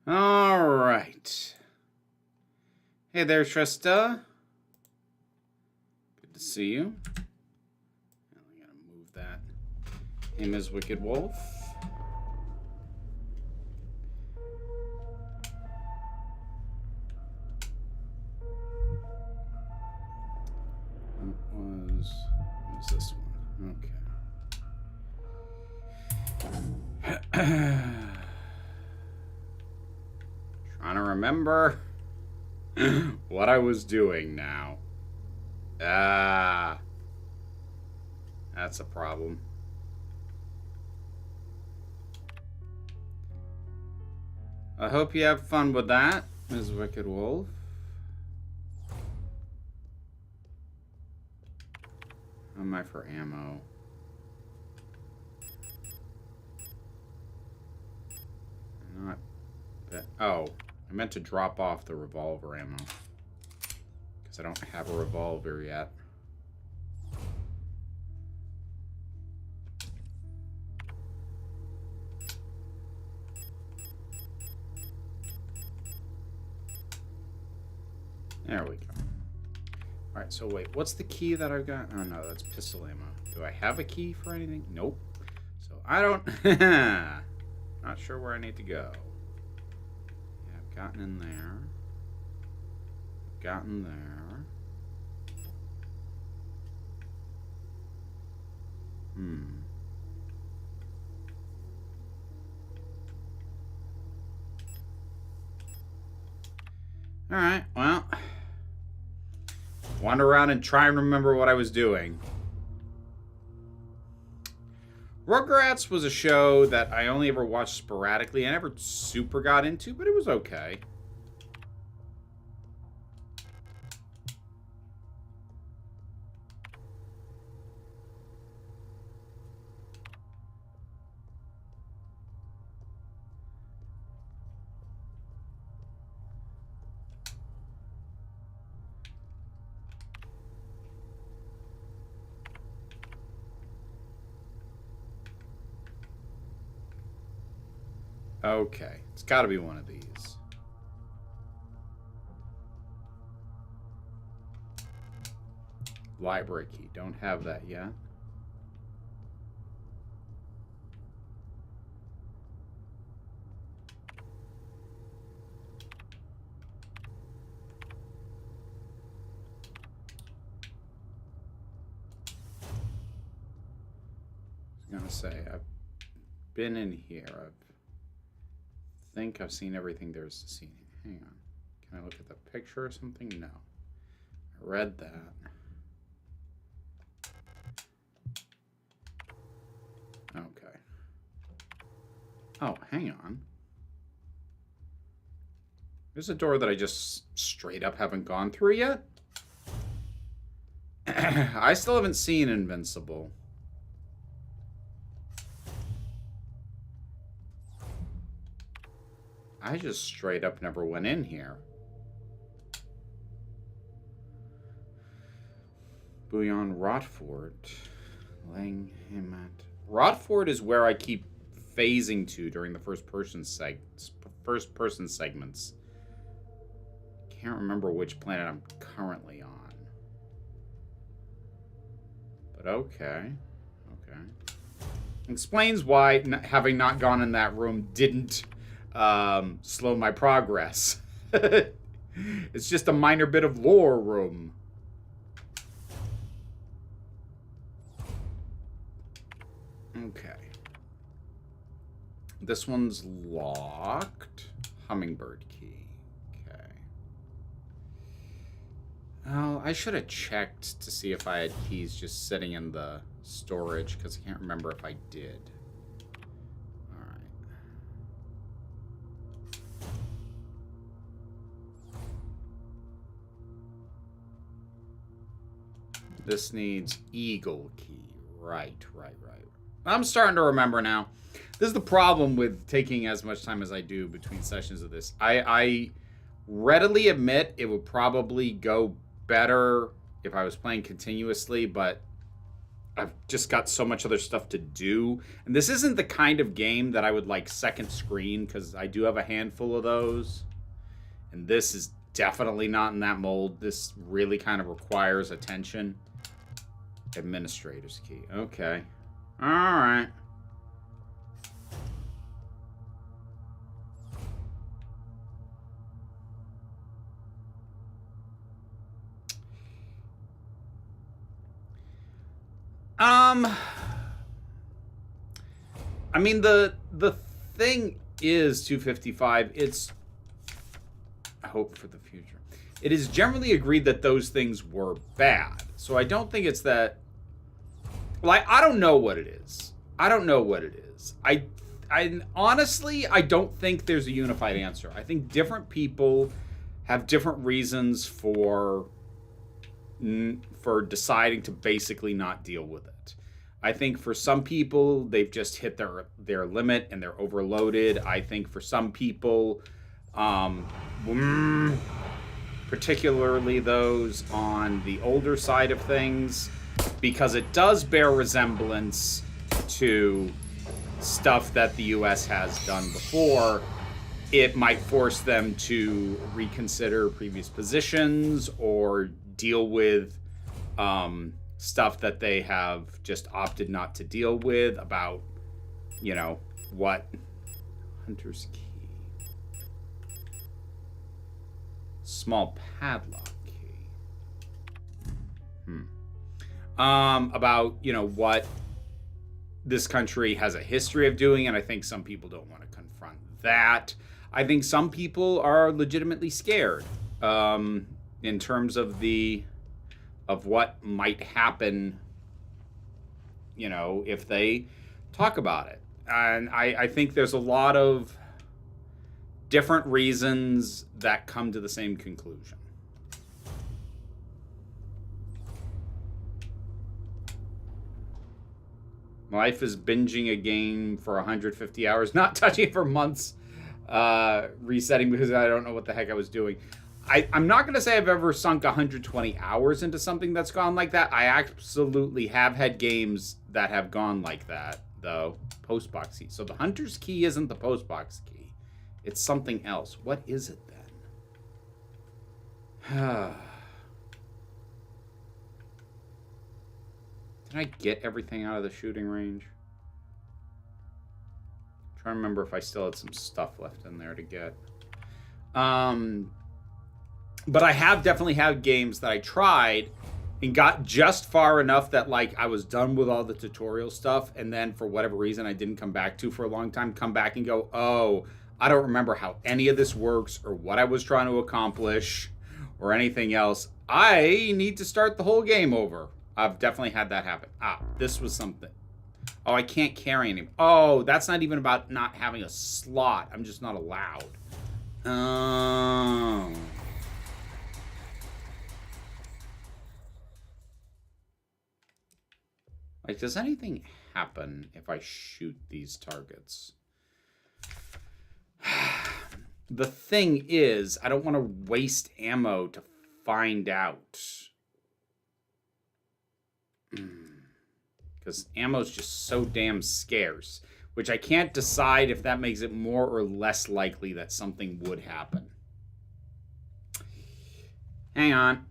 All right. Hey there, Trista. Good to see you. I'm going to move that. Name is Wicked Wolf. What was this one? Okay. Trying to remember what I was doing now. That's a problem. I hope you have fun with that, Ms. Wicked Wolf. How am I for ammo? Not that. Oh, I meant to drop off the revolver ammo. Because I don't have a revolver yet. There we go. Alright, so wait, what's the key that I've got? Oh no, that's pistol ammo. Do I have a key for anything? Nope. So I don't... Not sure where I need to go. Yeah, I've gotten in there. Gotten there. Alright, well... Wander around and try and remember what I was doing. Rugrats was a show that I only ever watched sporadically. I never super got into, but it was okay. Okay, it's got to be one of these. Library key, don't have that yet. I was gonna say, I've been in here. I think I've seen everything there is to see. Hang on. Can I look at the picture or something? No. I read that. Okay. Oh, hang on. There's a door that I just straight up haven't gone through yet. I still haven't seen Invincible. I just straight up never went in here. Bouillon Rotfort. Laying him at... Rotfort is where I keep phasing to during the first person segments. Can't remember which planet I'm currently on. But okay. Okay. Explains why having not gone in that room didn't... slow my progress. It's just a minor bit of lore room. Okay. This one's locked. Hummingbird key. Okay. Oh, I should have checked to see if I had keys just sitting in the storage, because I can't remember if I did. This needs Eagle key. Right. I'm starting to remember now. This is the problem with taking as much time as I do between sessions of this. I readily admit it would probably go better if I was playing continuously, but I've just got so much other stuff to do. And this isn't the kind of game that I would like second screen, because I do have a handful of those. And this is definitely not in that mold. This really kind of requires attention. Administrator's key. Okay. All right. I mean, the thing is 255. It's hope for the future. It is generally agreed that those things were bad. So I don't think it's that. Like, I don't know what it is. I don't know what it is. I honestly, I don't think there's a unified answer. I think different people have different reasons for deciding to basically not deal with it. I think for some people, they've just hit their limit and they're overloaded. I think for some people, particularly those on the older side of things, because it does bear resemblance to stuff that the U.S. has done before, it might force them to reconsider previous positions or deal with stuff that they have just opted not to deal with about, you know, what? Hunter's key. Small padlock key. About, you know, what this country has a history of doing, and I think some people don't want to confront that. I think some people are legitimately scared in terms of what might happen, you know, if they talk about it. And I think there's a lot of different reasons that come to the same conclusion. Life is binging a game for 150 hours, not touching it for months, resetting because I don't know what the heck I was doing. I'm not going to say I've ever sunk 120 hours into something that's gone like that. I absolutely have had games that have gone like that, though. Postbox key. So the Hunter's key isn't the postbox key. It's something else. What is it then? Did I get everything out of the shooting range? I'm trying to remember if I still had some stuff left in there to get. But I have definitely had games that I tried and got just far enough that, like, I was done with all the tutorial stuff, and then for whatever reason I didn't come back to for a long time, come back and go, oh, I don't remember how any of this works or what I was trying to accomplish or anything else. I need to start the whole game over. I've definitely had that happen. This was something. Oh, I can't carry any. Oh, that's not even about not having a slot. I'm just not allowed. Oh. Like, does anything happen if I shoot these targets? The thing is, I don't want to waste ammo to find out. Because ammo's just so damn scarce, which I can't decide if that makes it more or less likely that something would happen. Hang on.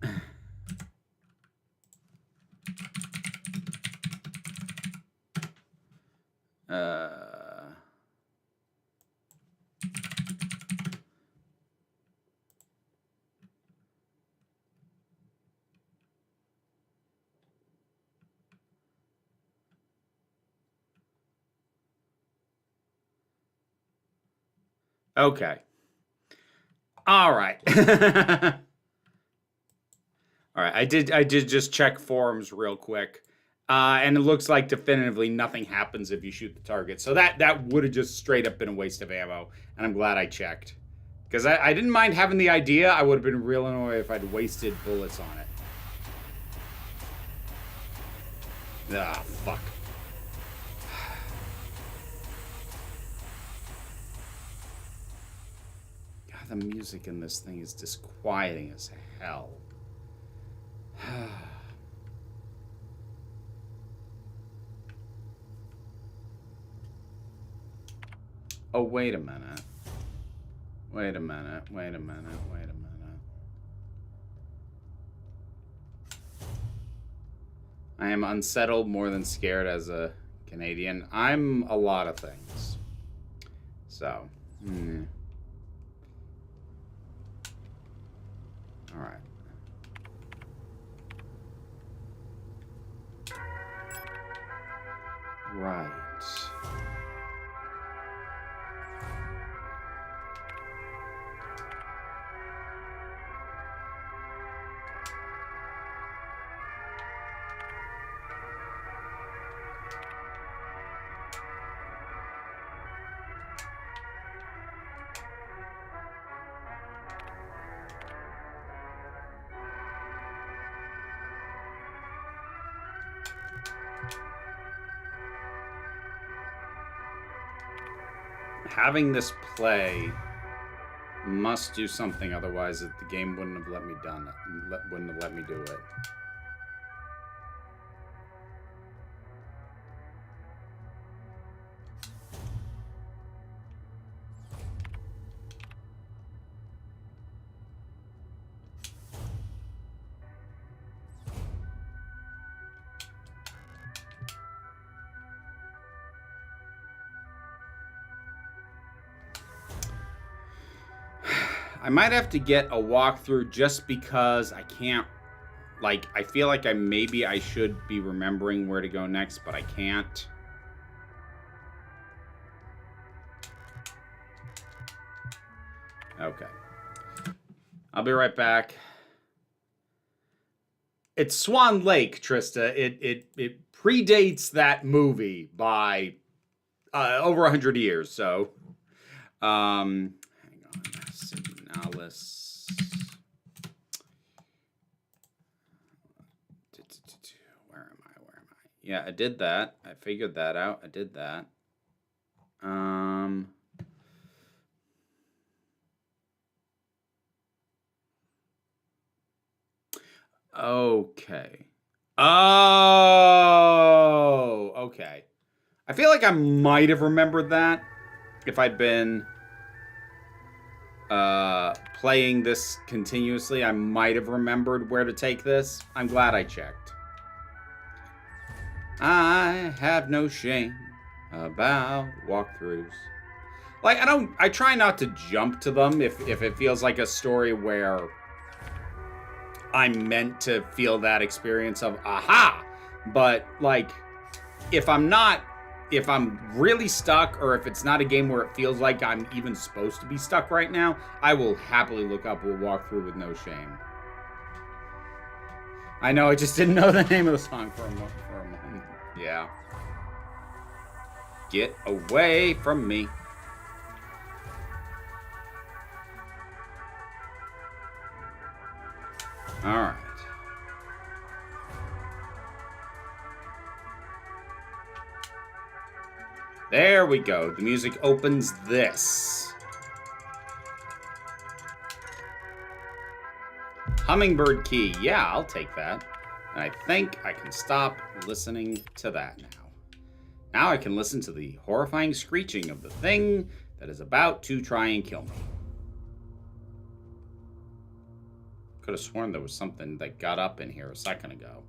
Okay. All right. All right. I did just check forums real quick. And it looks like definitively nothing happens if you shoot the target. So that would have just straight up been a waste of ammo. And I'm glad I checked. Because I didn't mind having the idea. I would have been real annoyed if I'd wasted bullets on it. Ah, fuck. God, the music in this thing is disquieting as hell. Oh, wait a minute. Wait a minute. Wait a minute. Wait a minute. I am unsettled more than scared as a Canadian. I'm a lot of things. So, all right. Right. Having this play must do something, otherwise the game wouldn't have let me done it. Wouldn't have let me do it. I might have to get a walkthrough just because I can't, like, I feel like maybe I should be remembering where to go next, but I can't. Okay. I'll be right back. It's Swan Lake, Trista. It predates that movie by over 100 years, so hang on. Signalis. Where am I? Yeah, I did that. I figured that out. I did that. Okay. Oh, okay. I feel like I might have remembered that if I'd been playing this continuously. I might have remembered where to take this. I'm glad I checked. I have no shame about walkthroughs. Like, I try not to jump to them if it feels like a story where I'm meant to feel that experience of aha. But like, if I'm really stuck, or if it's not a game where it feels like I'm even supposed to be stuck right now, I will happily look up a walkthrough with no shame. I know, I just didn't know the name of the song for a moment. Yeah. Get away from me. All right. There we go. The music opens this. Hummingbird key. Yeah, I'll take that. And I think I can stop listening to that now. Now I can listen to the horrifying screeching of the thing that is about to try and kill me. Could have sworn there was something that got up in here a second ago.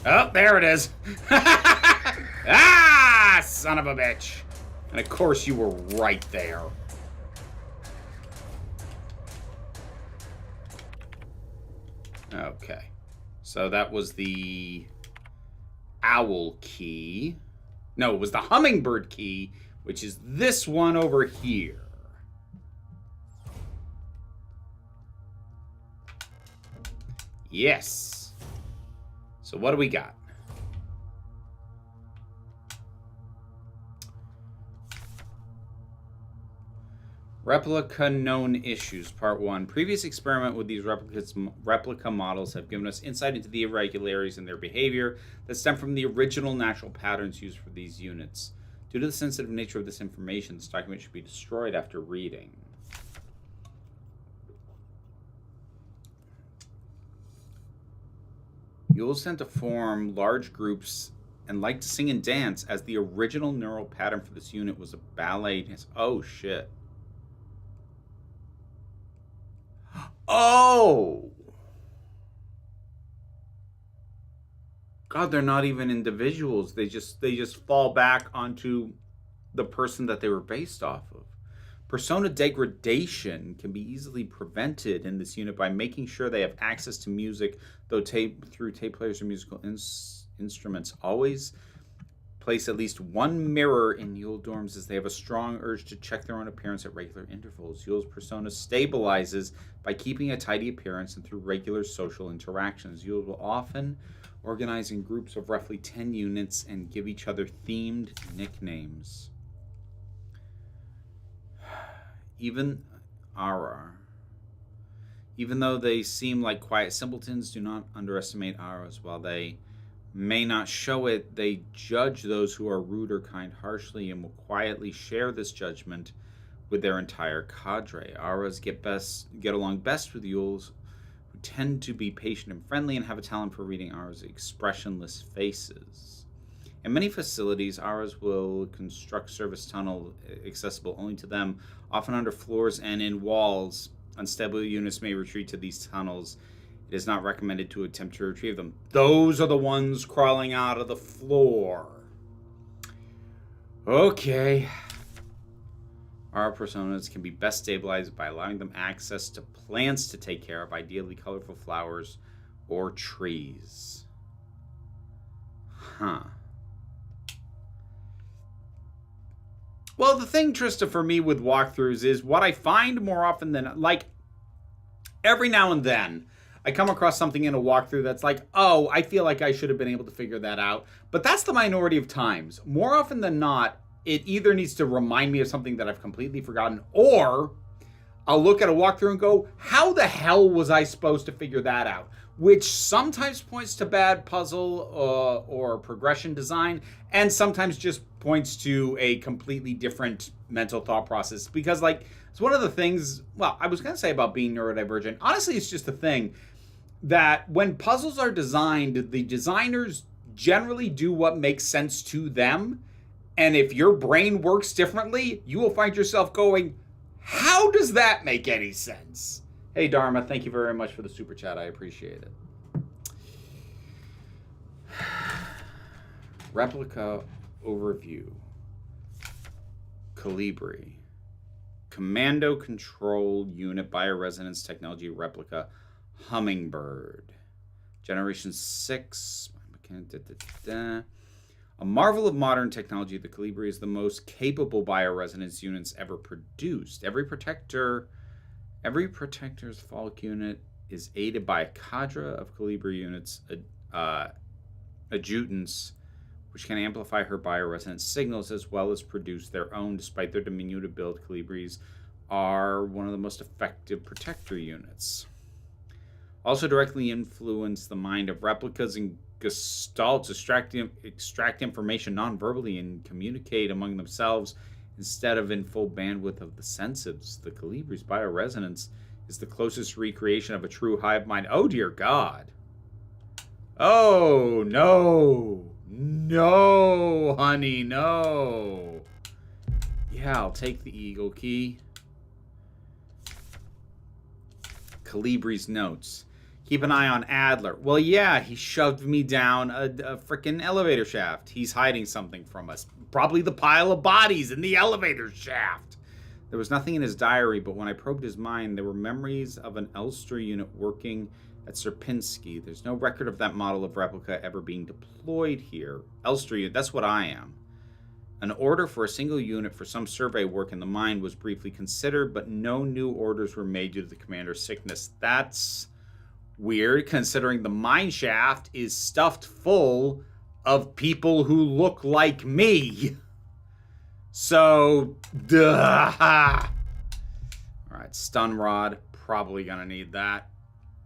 Oh, there it is. Ah, son of a bitch. And of course you were right there. Okay. So that was the owl key. No, it was the hummingbird key, which is this one over here. Yes. So what do we got? Replica known issues, part 1. Previous experiment with these replica models have given us insight into the irregularities in their behavior that stem from the original natural patterns used for these units. Due to the sensitive nature of this information, this document should be destroyed after reading. You'll tend to form large groups and liked to sing and dance, as the original neural pattern for this unit was a ballet dance. Oh, shit. Oh! God, they're not even individuals. They just fall back onto the person that they were based off of. Persona degradation can be easily prevented in this unit by making sure they have access to music through tape players or musical instruments. Always place at least one mirror in Yule dorms, as they have a strong urge to check their own appearance at regular intervals. Yule's persona stabilizes by keeping a tidy appearance and through regular social interactions. Yule will often organize in groups of roughly 10 units and give each other themed nicknames. Even though they seem like quiet simpletons, do not underestimate Auras. While they may not show it, they judge those who are rude or kind harshly and will quietly share this judgment with their entire cadre. Auras get along best with Yules, who tend to be patient and friendly and have a talent for reading Auras' expressionless faces. In many facilities, Auras will construct service tunnel accessible only to them, often under floors and in walls. Unstable units may retreat to these tunnels. It is not recommended to attempt to retrieve them. Those are the ones crawling out of the floor. Okay. Our personas can be best stabilized by allowing them access to plants to take care of, ideally colorful flowers or trees. Huh. Well, the thing, Trista, for me with walkthroughs is what I find more often than, like, every now and then, I come across something in a walkthrough that's like, oh, I feel like I should have been able to figure that out. But that's the minority of times. More often than not, it either needs to remind me of something that I've completely forgotten, or I'll look at a walkthrough and go, how the hell was I supposed to figure that out? Which sometimes points to bad puzzle or progression design, and sometimes just points to a completely different mental thought process. Because, like, it's one of the things, well, I was going to say about being neurodivergent. Honestly, it's just a thing that when puzzles are designed, the designers generally do what makes sense to them. And if your brain works differently, you will find yourself going, how does that make any sense? Hey, Dharma, thank you very much for the super chat. I appreciate it. Replica overview. Colibri. Commando Control Unit Bioresonance Technology Replica Hummingbird. Generation 6. A marvel of modern technology, the Colibri is the most capable bioresonance units ever produced. Every protector's Falk unit is aided by a cadre of Colibri units, adjutants, which can amplify her bioresonance signals as well as produce their own. Despite their diminutive build, Colibris are one of the most effective protector units. Also directly influence the mind of replicas and gestalts, extract information non-verbally and communicate among themselves instead of in full bandwidth of the senses. The Calibri's bioresonance is the closest recreation of a true hive mind. Oh, dear God. Oh, no. No, honey, no. Yeah, I'll take the Eagle Key. Calibri's notes. Keep an eye on Adler. Well, yeah, he shoved me down a freaking elevator shaft. He's hiding something from us. Probably the pile of bodies in the elevator shaft. There was nothing in his diary, but when I probed his mind, there were memories of an Elster unit working at Sierpinski. There's no record of that model of replica ever being deployed here. Elster unit, that's what I am. An order for a single unit for some survey work in the mine was briefly considered, but no new orders were made due to the commander's sickness. That's weird, considering the mine shaft is stuffed full of people who look like me. So, duh. All right, stun rod. Probably gonna need that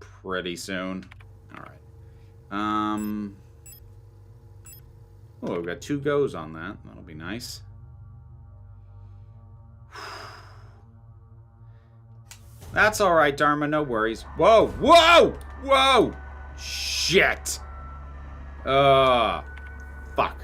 pretty soon. All right. Oh, we've got 2 goes on that. That'll be nice. That's all right, Dharma. No worries. Whoa! Whoa! Whoa! Shit! Fuck.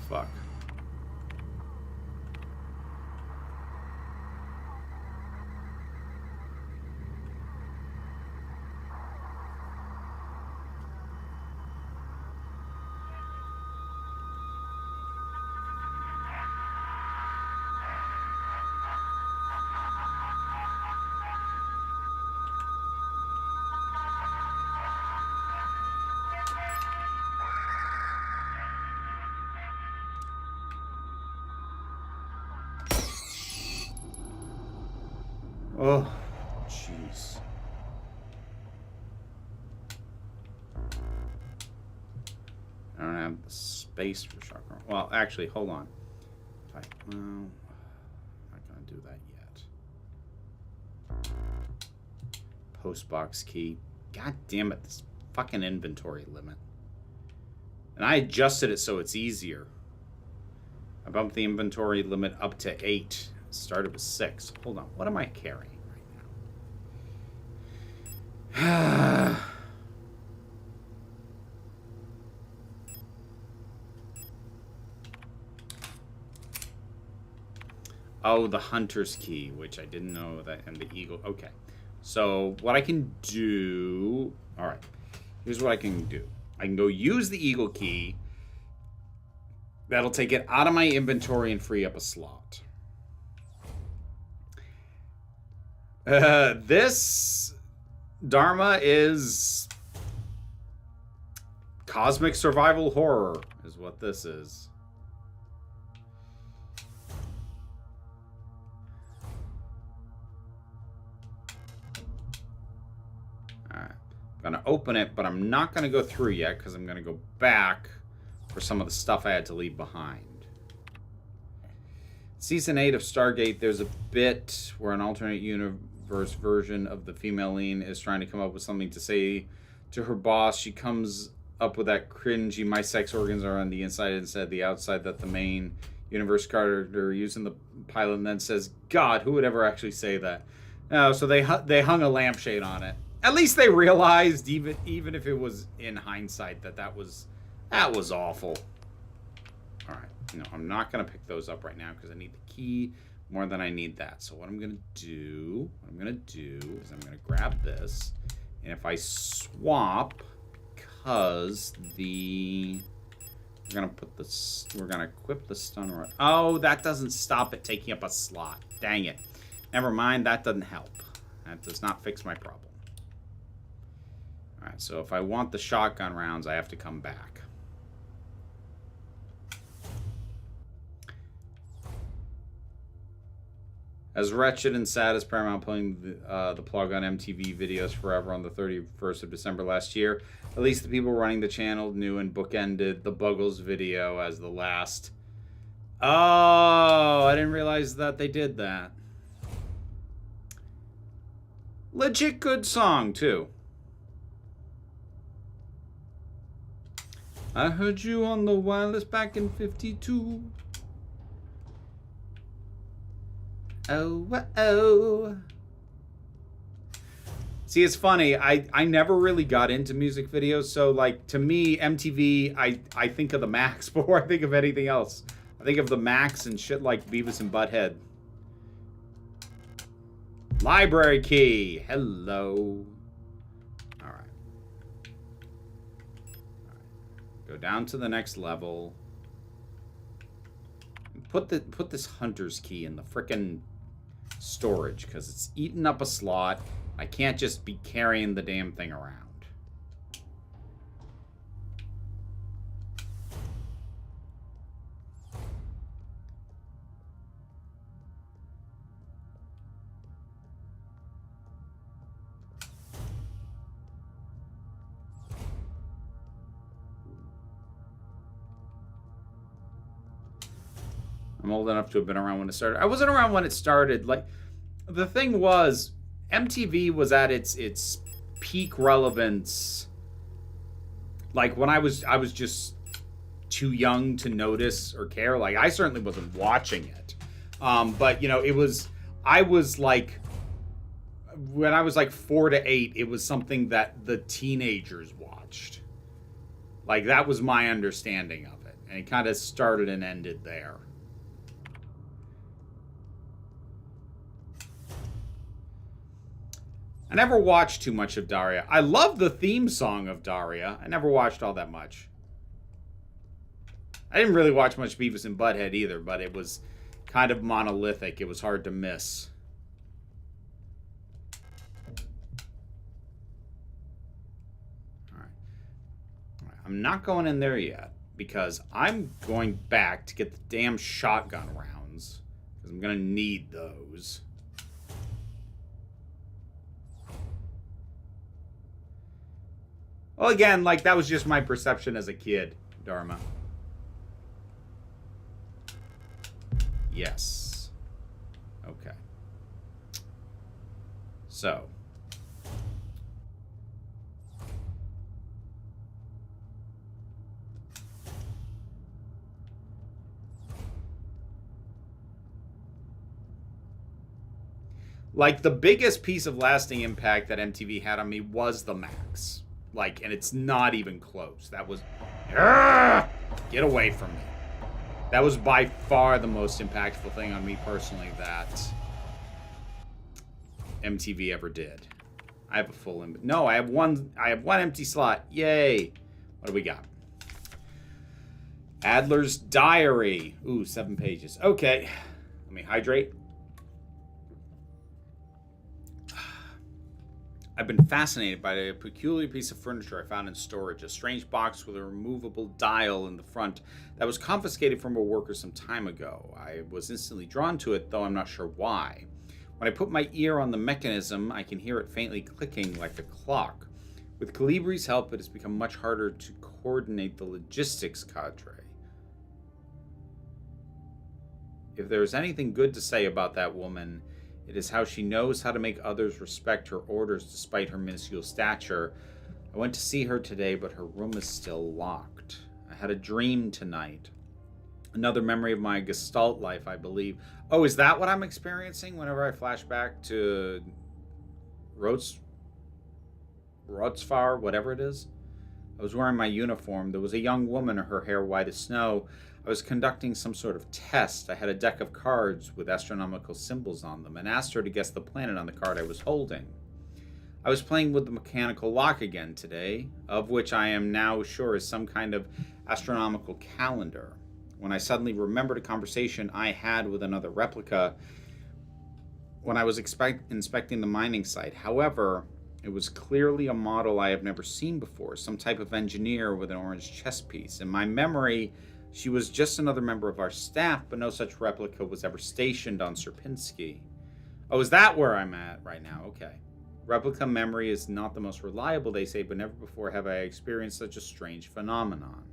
Fuck. Oh, jeez. I don't have the space for shotgun. Well, actually, hold on. Well, I'm not gonna do that yet. Postbox key. God damn it, this fucking inventory limit. And I adjusted it so it's easier. I bumped the inventory limit up to 8. Started with 6. Hold on, what am I carrying right now? Oh, the hunter's key, which I didn't know that, and the eagle. Okay, so what I can do. All right, here's what I can do. I can go use the eagle key. That'll take it out of my inventory and free up a slot. This Dharma is cosmic survival horror, is what this is. Alright. I'm gonna open it, but I'm not gonna go through yet because I'm gonna go back for some of the stuff I had to leave behind. Season 8 of Stargate, there's a bit where an alternate universe version of the female lead is trying to come up with something to say to her boss. She comes up with that cringy, my sex organs are on the inside instead of the outside, that the main universe character using the pilot, and then says, God, who would ever actually say that? So they hung a lampshade on it. At least they realized, even if it was in hindsight, that was awful. All right. No, I'm not going to pick those up right now because I need the key more than I need that. So what I'm going to do is I'm going to grab this. And if I swap, because we're going to equip the stun rod. Oh, that doesn't stop it taking up a slot. Dang it. Never mind, that doesn't help. That does not fix my problem. All right, so if I want the shotgun rounds, I have to come back. As wretched and sad as Paramount pulling the plug on MTV videos forever on the 31st of December last year, at least the people running the channel knew and bookended the Buggles video as the last. Oh, I didn't realize that they did that. Legit good song, too. I heard you on the wireless back in 52. Oh, oh. See, it's funny. I never really got into music videos, so like to me, MTV, I think of the Max before I think of anything else. I think of the Max and shit like Beavis and Butthead. Library key. Hello. All right. Go down to the next level. Put this hunter's key in the frickin' storage because it's eating up a slot. I can't just be carrying the damn thing around. I'm old enough to have been around when it started. I wasn't around when it started. Like, the thing was, MTV was at its peak relevance. Like, when I was just too young to notice or care. Like, I certainly wasn't watching it. But, you know, I was like, when I was like 4 to 8, it was something that the teenagers watched. Like, that was my understanding of it. And it kind of started and ended there. I never watched too much of Daria. I love the theme song of Daria. I never watched all that much. I didn't really watch much Beavis and Butthead either, but it was kind of monolithic. It was hard to miss. All right. I'm not going in there yet because I'm going back to get the damn shotgun rounds because I'm going to need those. Well, again, like, that was just my perception as a kid, Dharma. Yes. Okay. So. Like, the biggest piece of lasting impact that MTV had on me was the Max. Like, and it's not even close. That was... Get away from me. That was by far the most impactful thing on me personally that MTV ever did. I have a full... No, I have one empty slot. Yay. What do we got? Adler's Diary. Ooh, 7 pages. Okay. Let me hydrate. I've been fascinated by a peculiar piece of furniture I found in storage, a strange box with a removable dial in the front that was confiscated from a worker some time ago. I was instantly drawn to it, though I'm not sure why. When I put my ear on the mechanism, I can hear it faintly clicking like a clock. With Calibri's help, it has become much harder to coordinate the logistics cadre. If there is anything good to say about that woman, it is how she knows how to make others respect her orders despite her minuscule stature. I went to see her today, but her room is still locked. I had a dream tonight. Another memory of my Gestalt life, I believe. Oh, is that what I'm experiencing whenever I flash back to Rotsfar, whatever it is? I was wearing my uniform. There was a young woman, her hair white as snow. I was conducting some sort of test. I had a deck of cards with astronomical symbols on them and asked her to guess the planet on the card I was holding. I was playing with the mechanical lock again today, of which I am now sure is some kind of astronomical calendar, when I suddenly remembered a conversation I had with another replica when I was inspecting the mining site. However, it was clearly a model I have never seen before, some type of engineer with an orange chest piece. In my memory, she was just another member of our staff, but no such replica was ever stationed on Sierpinski. Oh, is that where I'm at right now? Okay. Replica memory is not the most reliable, they say, but never before have I experienced such a strange phenomenon.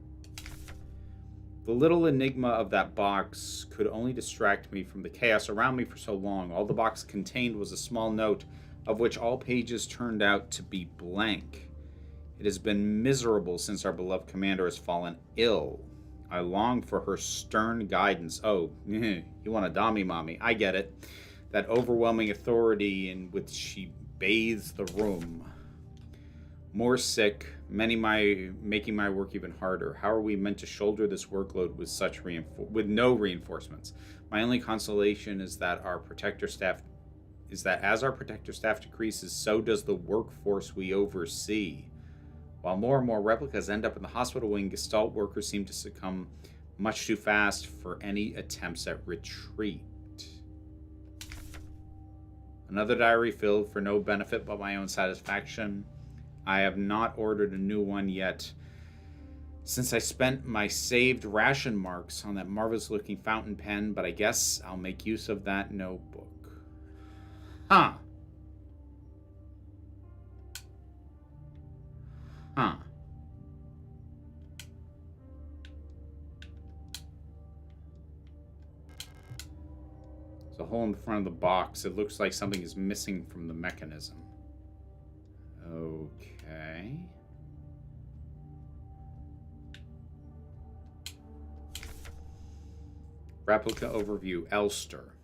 The little enigma of that box could only distract me from the chaos around me for so long. All the box contained was a small note, of which all pages turned out to be blank. It has been miserable since our beloved commander has fallen ill. I long for her stern guidance. Oh, you want a Dami Mommy. I get it. That overwhelming authority in which she bathes the room. More sick, making my work even harder. How are we meant to shoulder this workload with no reinforcements? My only consolation is that as our protector staff decreases, so does the workforce we oversee. While more and more replicas end up in the hospital wing, Gestalt workers seem to succumb much too fast for any attempts at retreat. Another diary filled for no benefit but my own satisfaction. I have not ordered a new one yet, since I spent my saved ration marks on that marvelous-looking fountain pen, but I guess I'll make use of that notebook. Huh. Huh. There's a hole in the front of the box. It looks like something is missing from the mechanism. Okay. Replica overview. Elster.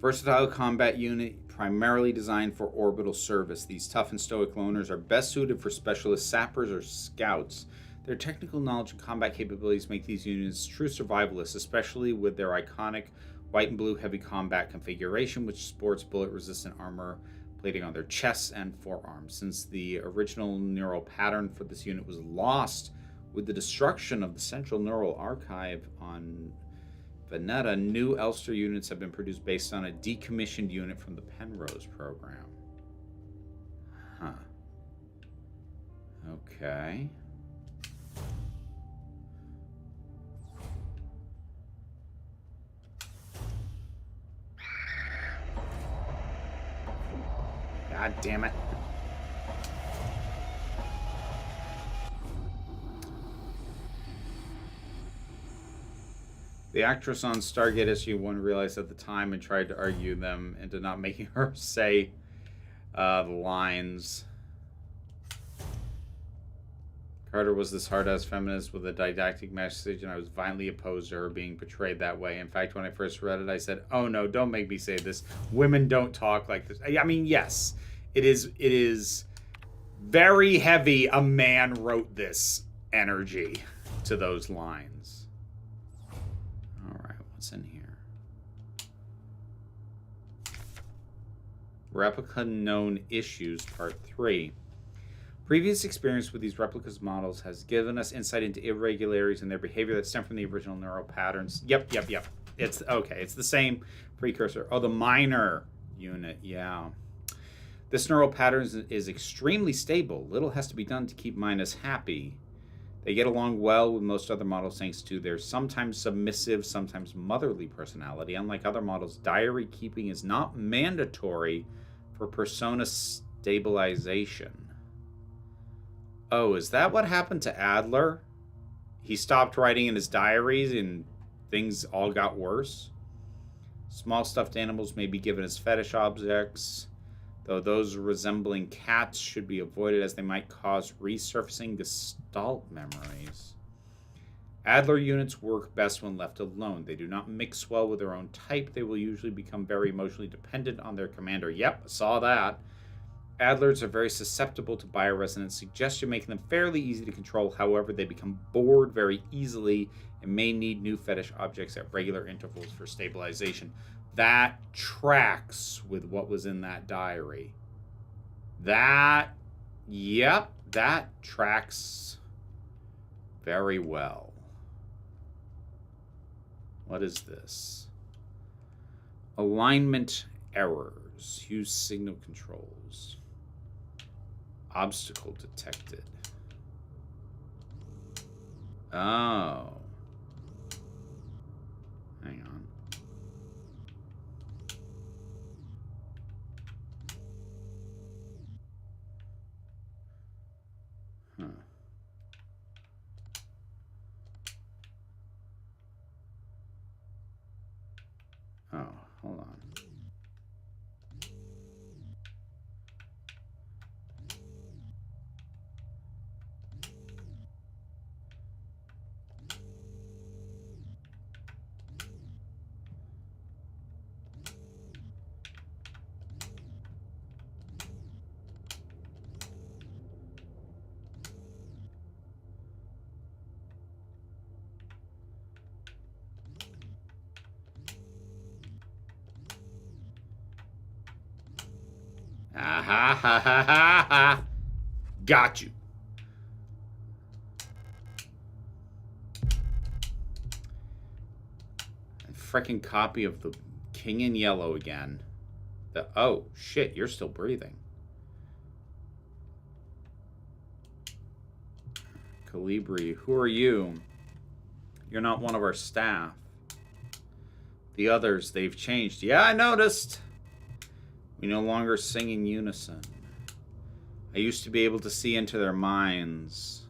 Versatile combat unit primarily designed for orbital service. These tough and stoic loners are best suited for specialist sappers or scouts. Their technical knowledge and combat capabilities make these units true survivalists, especially with their iconic white and blue heavy combat configuration, which sports bullet-resistant armor plating on their chests and forearms. Since the original neural pattern for this unit was lost with the destruction of the Central Neural Archive on Veneta, new Elster units have been produced based on a decommissioned unit from the Penrose program. Huh. Okay. God damn it. The actress on Stargate SG-1 realized at the time and tried to argue them into not making her say the lines. Carter was this hard-ass feminist with a didactic message, and I was violently opposed to her being portrayed that way. In fact, when I first read it, I said, oh no, don't make me say this. Women don't talk like this. I mean, yes, it is very heavy. A man wrote this energy to those lines. What's in here? Replica known issues, part 3. Previous experience with these replicas models has given us insight into irregularities in their behavior that stem from the original neural patterns. Yep. It's okay. It's the same precursor. Oh, the minor unit. Yeah. This neural pattern is extremely stable. Little has to be done to keep Minus happy. They get along well with most other models thanks to their sometimes submissive, sometimes motherly personality. Unlike other models, diary keeping is not mandatory for persona stabilization. Oh, is that what happened to Adler? He stopped writing in his diaries and things all got worse? Small stuffed animals may be given as fetish objects, though those resembling cats should be avoided as they might cause resurfacing Gestalt memories. Adler units work best when left alone. They do not mix well with their own type. They will usually become very emotionally dependent on their commander. Yep, saw that. Adlers are very susceptible to bioresonance suggestion, making them fairly easy to control. However, they become bored very easily and may need new fetish objects at regular intervals for stabilization. That tracks with what was in that diary. That tracks very well. What is this? Alignment errors. Use signal controls. Obstacle detected. Oh. Hang on. Huh. Oh, hold on. Ah ha ha ha ha ha. Got you. A freaking copy of the King in Yellow again. Oh shit, you're still breathing. Calibri, who are you? You're not one of our staff. The others, they've changed. Yeah, I noticed. We no longer sing in unison. I used to be able to see into their minds.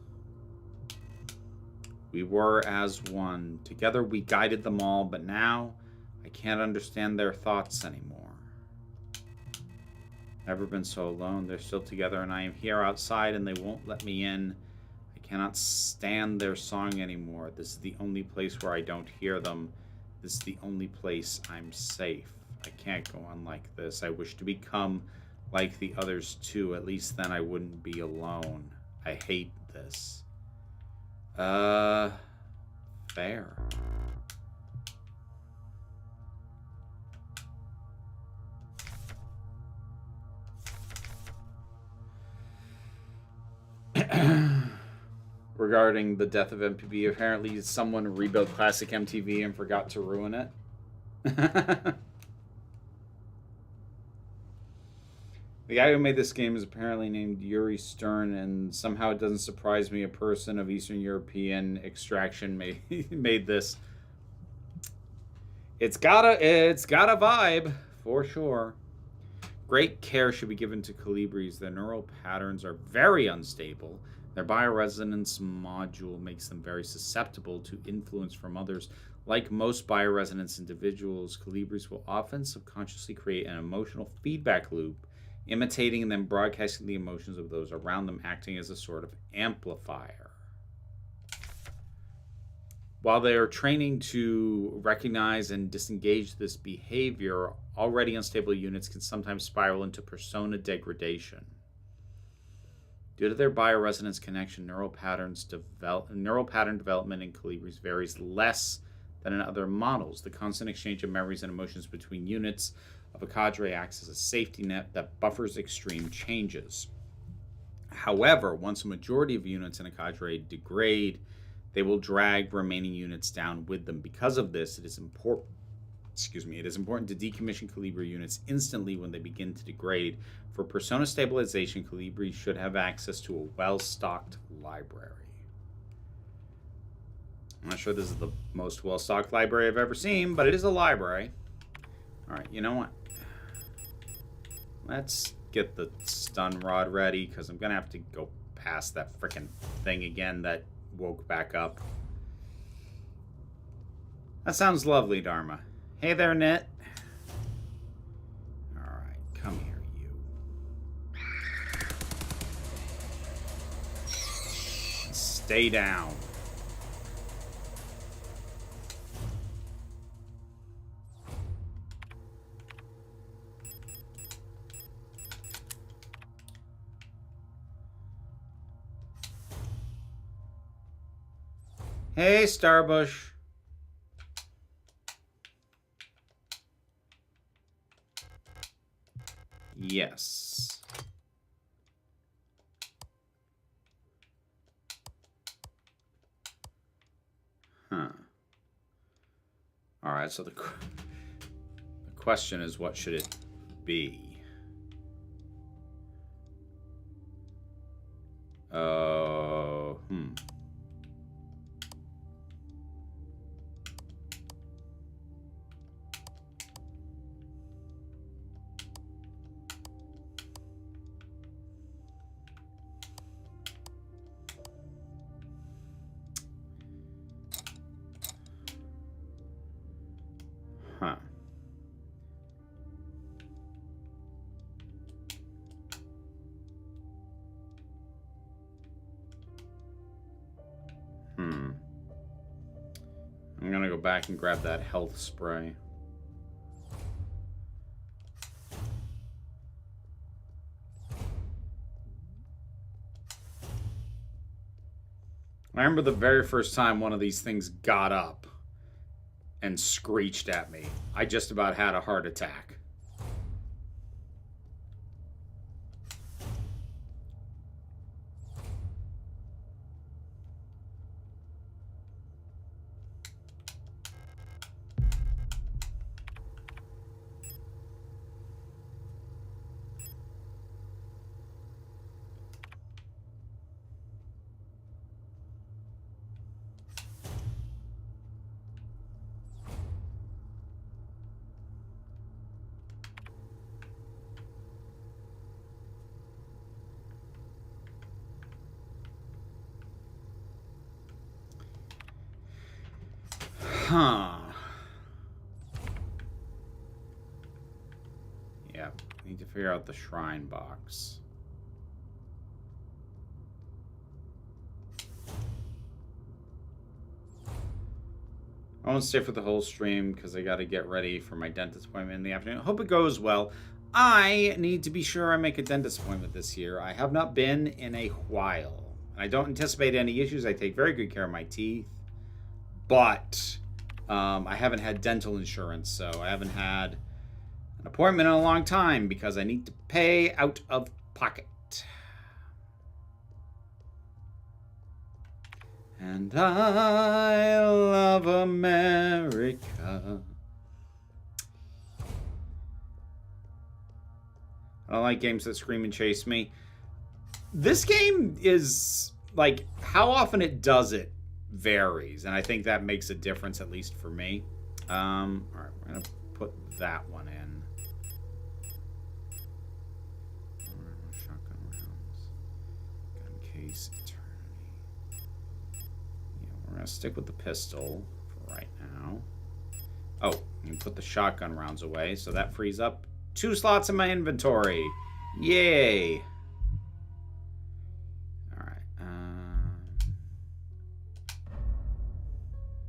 We were as one. Together we guided them all, but now I can't understand their thoughts anymore. Never been so alone. They're still together, and I am here outside, and they won't let me in. I cannot stand their song anymore. This is the only place where I don't hear them. This is the only place I'm safe. I can't go on like this. I wish to become like the others too. At least then I wouldn't be alone. I hate this. Fair. Regarding the death of MPB, apparently someone rebuilt classic MTV and forgot to ruin it. The guy who made this game is apparently named Yuri Stern, and somehow it doesn't surprise me a person of Eastern European extraction made this. It's got a vibe, for sure. Great care should be given to colibris. Their neural patterns are very unstable. Their bioresonance module makes them very susceptible to influence from others. Like most bioresonance individuals, colibris will often subconsciously create an emotional feedback loop, imitating and then broadcasting the emotions of those around them, acting as a sort of amplifier. While they are training to recognize and disengage this behavior, already unstable units can sometimes spiral into persona degradation. Due to their bioresonance connection, neural pattern development in colibris varies less than in other models. The constant exchange of memories and emotions between units of a cadre acts as a safety net that buffers extreme changes. However, once a majority of units in a cadre degrade, they will drag remaining units down with them. Because of this, it is important to decommission colibri units instantly when they begin to degrade. For persona stabilization, colibri should have access to a well-stocked library. I'm not sure this is the most well-stocked library I've ever seen, but it is a library. Alright, you know what? Let's get the stun rod ready, because I'm going to have to go past that frickin' thing again that woke back up. That sounds lovely, Dharma. Hey there, Knit. Alright, come here, you. Stay down. Hey, Starbush. Yes. Huh. All right, so the question is, what should it be? Huh. I'm gonna go back and grab that health spray. I remember the very first time one of these things got up and screeched at me. I just about had a heart attack. Yeah, need to figure out the shrine box. I won't stay for the whole stream because I got to get ready for my dentist appointment in the afternoon. Hope it goes well. I need to be sure I make a dentist appointment this year. I have not been in a while. I don't anticipate any issues. I take very good care of my teeth. But I haven't had dental insurance, so I haven't had an appointment in a long time because I need to pay out of pocket. And I love America. I don't like games that scream and chase me. This game is, like, how often it does it varies. And I think that makes a difference, at least for me. Alright, we're going to put that one in. Shotgun rounds. Gun case. We're going to stick with the pistol for right now. Oh, and put the shotgun rounds away. So that frees up 2 slots in my inventory. Yay. Alright.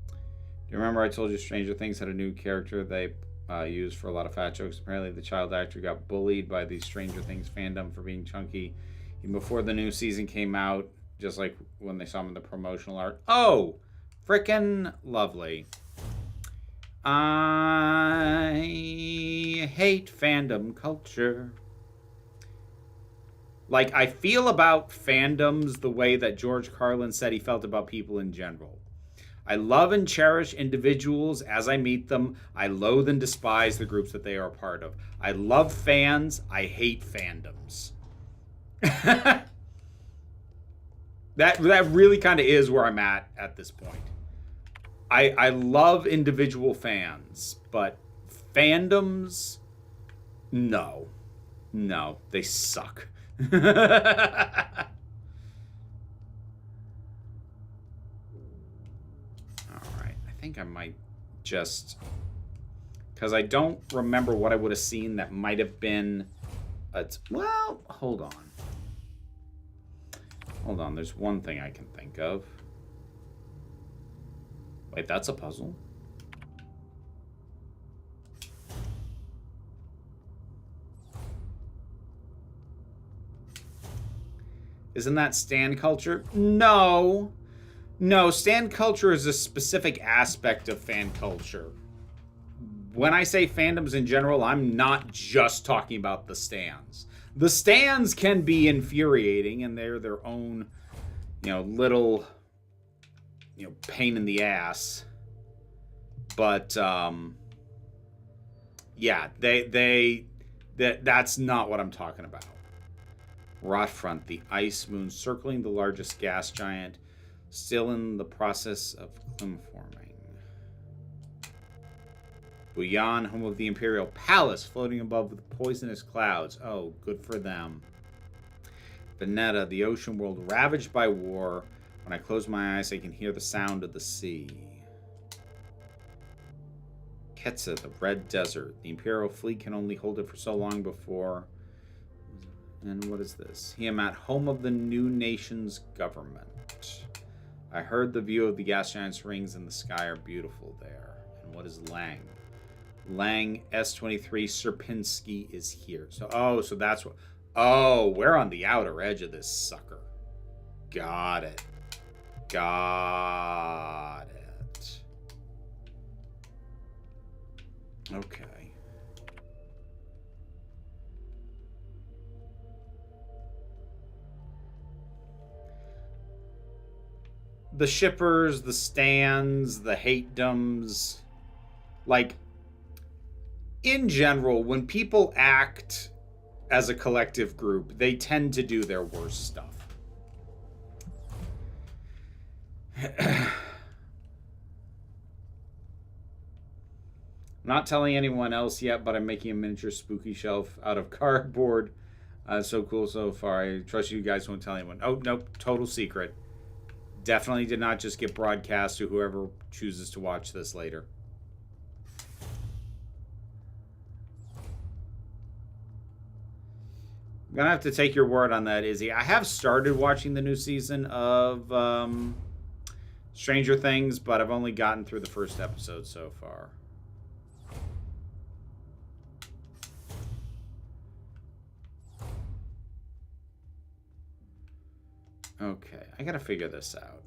Do you remember I told you Stranger Things had a new character they used for a lot of fat jokes? Apparently the child actor got bullied by the Stranger Things fandom for being chunky even before the new season came out. Just like when they saw him in the promotional art. Oh, frickin' lovely. I hate fandom culture. Like, I feel about fandoms the way that George Carlin said he felt about people in general. I love and cherish individuals as I meet them. I loathe and despise the groups that they are a part of. I love fans. I hate fandoms. That really kind of is where I'm at this point. I love individual fans, but fandoms, no. No, they suck. Alright, I think I might just... Because I don't remember what I would have seen that might have been... Well, hold on. Hold on, there's one thing I can think of. Wait, that's a puzzle. Isn't that stand culture? No. No, stand culture is a specific aspect of fan culture. When I say fandoms in general, I'm not just talking about the stands. The stands can be infuriating, and they're their own, little, pain in the ass. But, yeah, that's not what I'm talking about. Rotfront, the ice moon circling the largest gas giant, still in the process of climate forming. Buyan, home of the Imperial Palace, floating above with poisonous clouds. Oh, good for them. Veneta, the ocean world ravaged by war. When I close my eyes, I can hear the sound of the sea. Ketsa, the Red Desert. The Imperial fleet can only hold it for so long before... And what is this? Tiamat, home of the new nation's government. I heard the view of the gas giant's rings in the sky are beautiful there. And what is Lang? Lang S23 Sierpinski is here. So that's what... Oh, we're on the outer edge of this sucker. Got it. Got it. Okay. The shippers, the stands, the hate-doms, like... In general, when people act as a collective group, they tend to do their worst stuff. I'm not telling anyone else yet, but I'm making a miniature spooky shelf out of cardboard. So cool so far. I trust you guys won't tell anyone. Oh, nope. Total secret. Definitely did not just get broadcast to whoever chooses to watch this later. I'm gonna have to take your word on that, Izzy. I have started watching the new season of Stranger Things, but I've only gotten through the first episode so far. Okay, I gotta figure this out.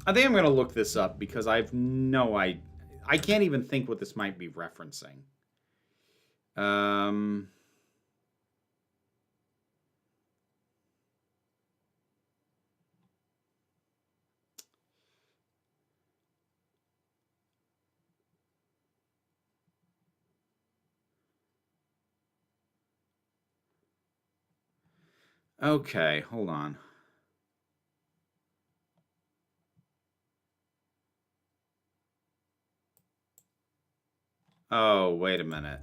I think I'm gonna look this up because I can't even think what this might be referencing. Okay, hold on. Oh, wait a minute.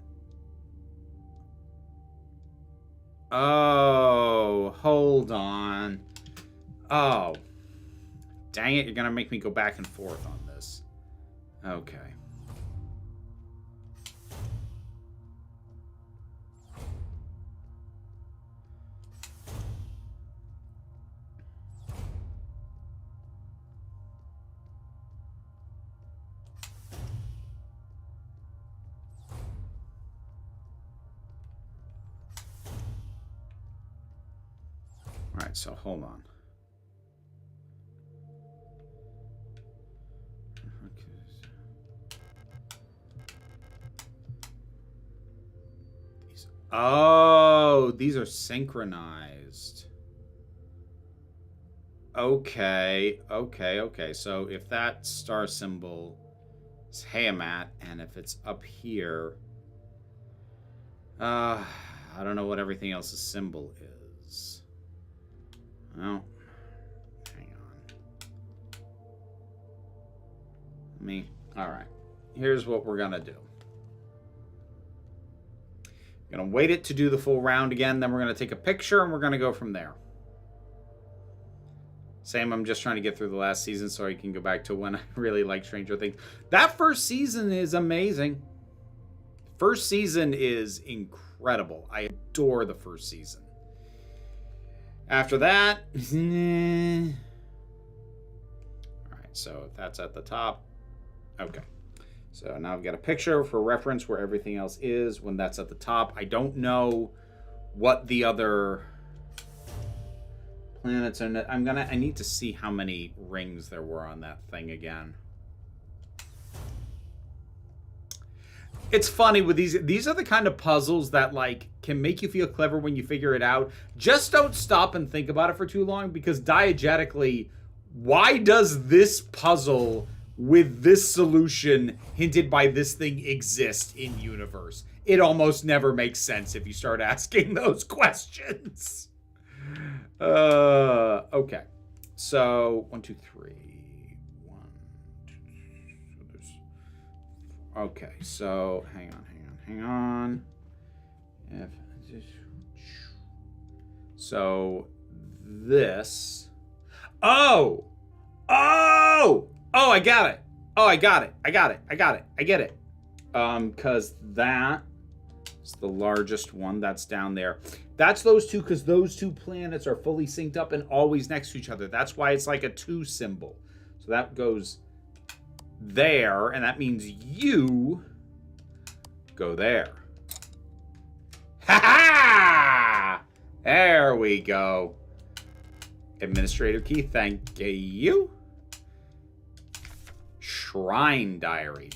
Oh, hold on. Oh. Dang it, you're gonna make me go back and forth on this. Okay. All right, so hold on. Oh, these are synchronized. Okay. So if that star symbol is Heimat, and if it's up here, I don't know what everything else's symbol is. Well, hang on. All right. Here's what we're gonna do. We're gonna wait it to do the full round again, then we're gonna take a picture and we're gonna go from there. Same, I'm just trying to get through the last season so I can go back to when I really like Stranger Things. That first season is amazing. First season is incredible. I adore the first season. After that, all right, so if that's at the top, okay. So now I've got a picture for reference where everything else is when that's at the top. I don't know what the other planets are. I need to see how many rings there were on that thing again. It's funny with these are the kind of puzzles that like can make you feel clever when you figure it out. Just don't stop and think about it for too long, because diegetically, why does this puzzle with this solution hinted by this thing exist in universe? It almost never makes sense if you start asking those questions. Okay. So 1, 2, 3. 1, 2, 3. Okay, so hang on. So this. Oh, I got it. I get it. Because that is the largest one that's down there. That's those two, because those two planets are fully synced up and always next to each other. That's why it's like a 2 symbol. So that goes there, and that means you go there. Ha ha! There we go. Administrative key, thank you. Shrine diary.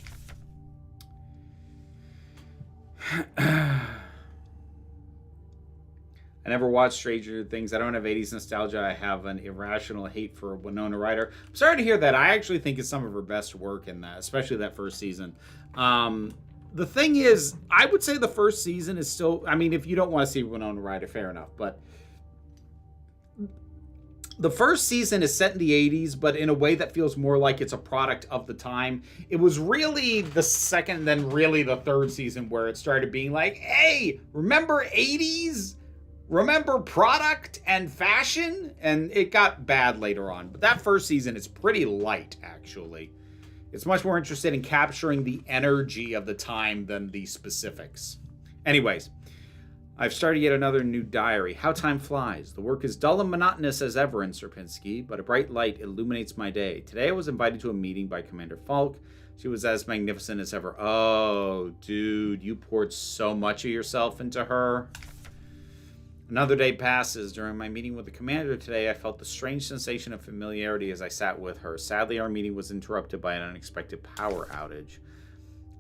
I never watched Stranger Things. I don't have 80s nostalgia. I have an irrational hate for Winona Ryder. I'm sorry to hear that. I actually think it's some of her best work in that, especially that first season. The thing is, I would say the first season is still... I mean, if you don't want to see Winona Ryder, fair enough. But the first season is set in the 80s, but in a way that feels more like it's a product of the time. It was really the second, then really the third season where it started being like, hey, remember 80s? Remember product and fashion? And it got bad later on. But that first season is pretty light, actually. It's much more interested in capturing the energy of the time than the specifics. Anyways, I've started yet another new diary. How time flies. The work is dull and monotonous as ever in Sierpinski, but a bright light illuminates my day. Today I was invited to a meeting by Commander Falk. She was as magnificent as ever. Oh, dude, you poured so much of yourself into her. Another day passes. During my meeting with the commander today, I felt the strange sensation of familiarity as I sat with her. Sadly, our meeting was interrupted by an unexpected power outage.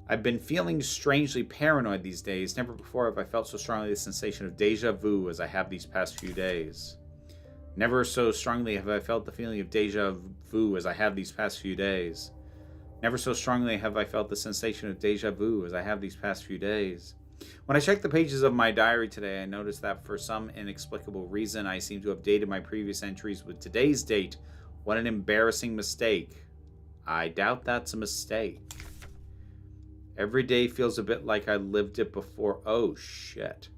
I've been feeling strangely paranoid these days. Never before have I felt so strongly the sensation of deja vu as I have these past few days. Never so strongly have I felt the feeling of deja vu as I have these past few days. Never so strongly have I felt the sensation of deja vu as I have these past few days. When I checked the pages of my diary today, I noticed that for some inexplicable reason, I seem to have dated my previous entries with today's date. What an embarrassing mistake. I doubt that's a mistake. Every day feels a bit like I lived it before. Oh, shit.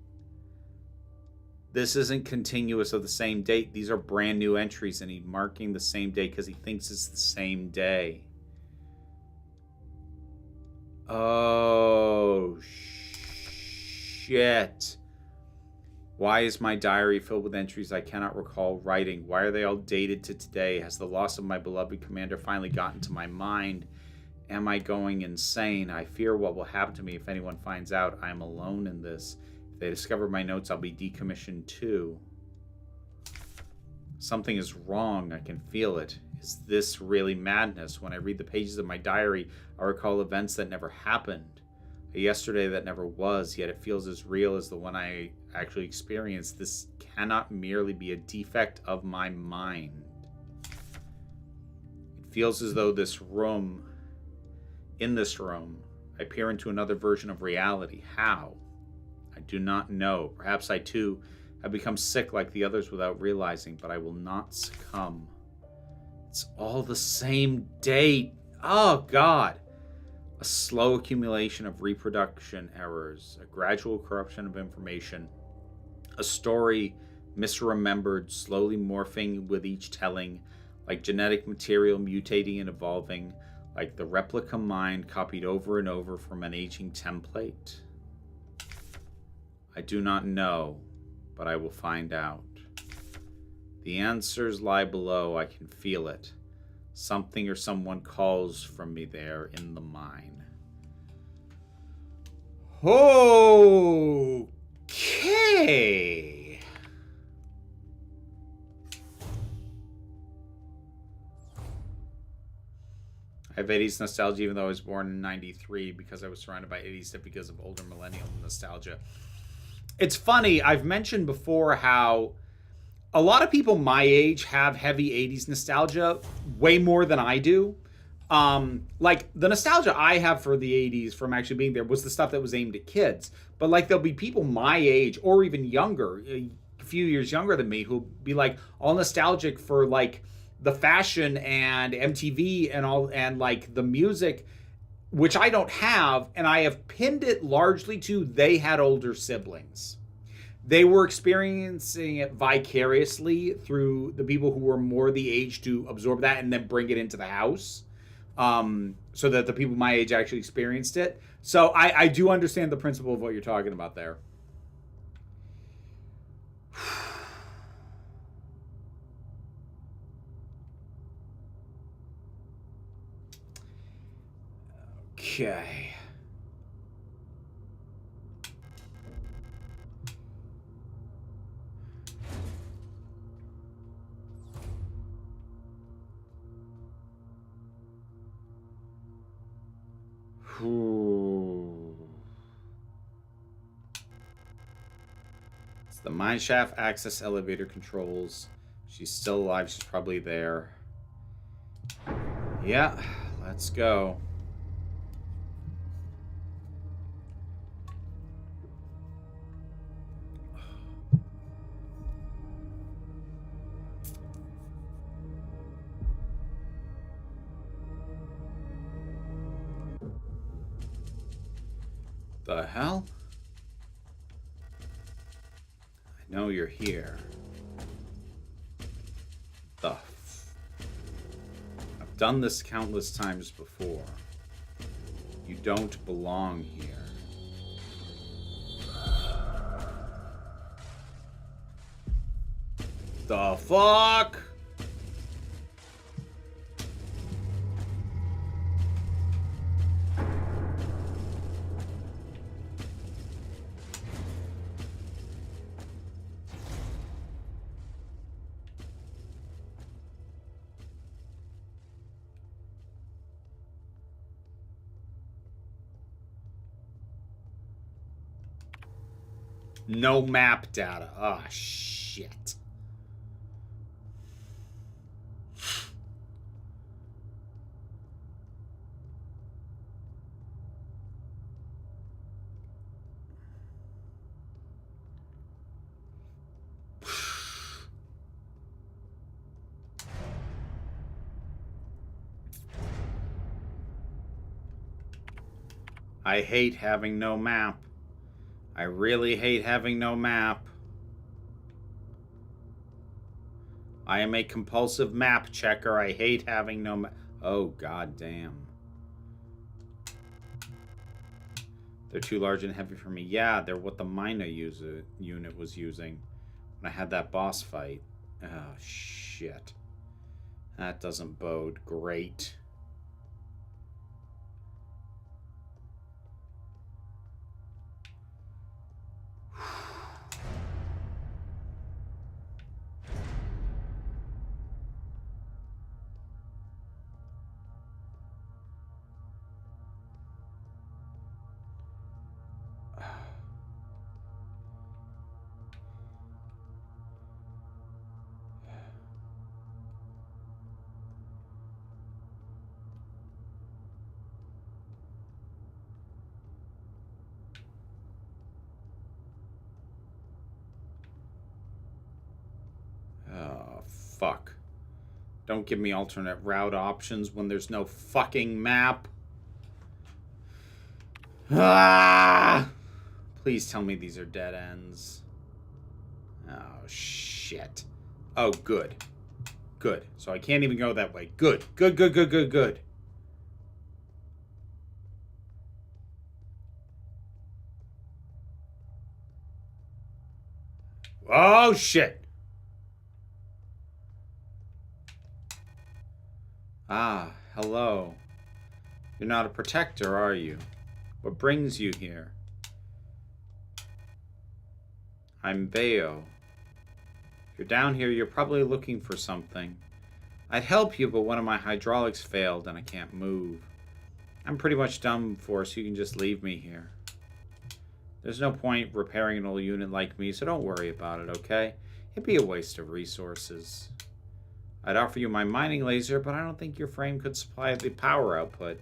This isn't continuous of the same date. These are brand new entries, and he's marking the same day because he thinks it's the same day. Oh, shit. Why is my diary filled with entries I cannot recall writing? Why are they all dated to today? Has the loss of my beloved commander finally gotten to my mind? Am I going insane? I fear what will happen to me if anyone finds out I am alone in this. If they discover my notes, I'll be decommissioned too. Something is wrong. I can feel it. Is this really madness? When I read the pages of my diary, I recall events that never happened. A yesterday that never was, yet it feels as real as the one I actually experienced. This cannot merely be a defect of my mind. It feels as though in this room, I peer into another version of reality. How? I do not know. Perhaps I too have become sick like the others without realizing, but I will not succumb. It's all the same date. Oh, God. A slow accumulation of reproduction errors, a gradual corruption of information, a story misremembered, slowly morphing with each telling, like genetic material mutating and evolving, like the replica mind copied over and over from an aging template. I do not know, but I will find out. The answers lie below. I can feel it. Something or someone calls from me there in the mine. Okay. I have 80s nostalgia even though I was born in 93 because I was surrounded by 80s stuff because of older millennial nostalgia. It's funny, I've mentioned before how a lot of people my age have heavy 80s nostalgia way more than I do. Like the nostalgia I have for the 80s from actually being there was the stuff that was aimed at kids. But like there'll be people my age or even younger, a few years younger than me, who'll be like all nostalgic for like the fashion and MTV and all and like the music, which I don't have, and I have pinned it largely to they had older siblings. They were experiencing it vicariously through the people who were more the age to absorb that and then bring it into the house, so that the people my age actually experienced it. So I do understand the principle of what you're talking about there. Okay. It's the mineshaft access elevator controls. She's still alive. She's probably there. Yeah, let's go. The hell? I know you're here. I've done this countless times before. You don't belong here. The fuck? No map data. Oh, shit. I hate having no map. I really hate having no map. I am a compulsive map checker. I hate having no map. Oh, god damn. They're too large and heavy for me. Yeah, they're what the Mina unit was using when I had that boss fight. Oh, shit. That doesn't bode great. Oh, fuck. Don't give me alternate route options when there's no fucking map. Ah! Please tell me these are dead ends. Oh, shit. Oh, good. Good. So I can't even go that way. Good. Good, good, good, good, good. Oh, shit. Ah, hello. You're not a protector, are you? What brings you here? I'm Bayo. If you're down here, you're probably looking for something. I'd help you, but one of my hydraulics failed and I can't move. I'm pretty much done for, so you can just leave me here. There's no point repairing an old unit like me, so don't worry about it, okay? It'd be a waste of resources. I'd offer you my mining laser, but I don't think your frame could supply the power output.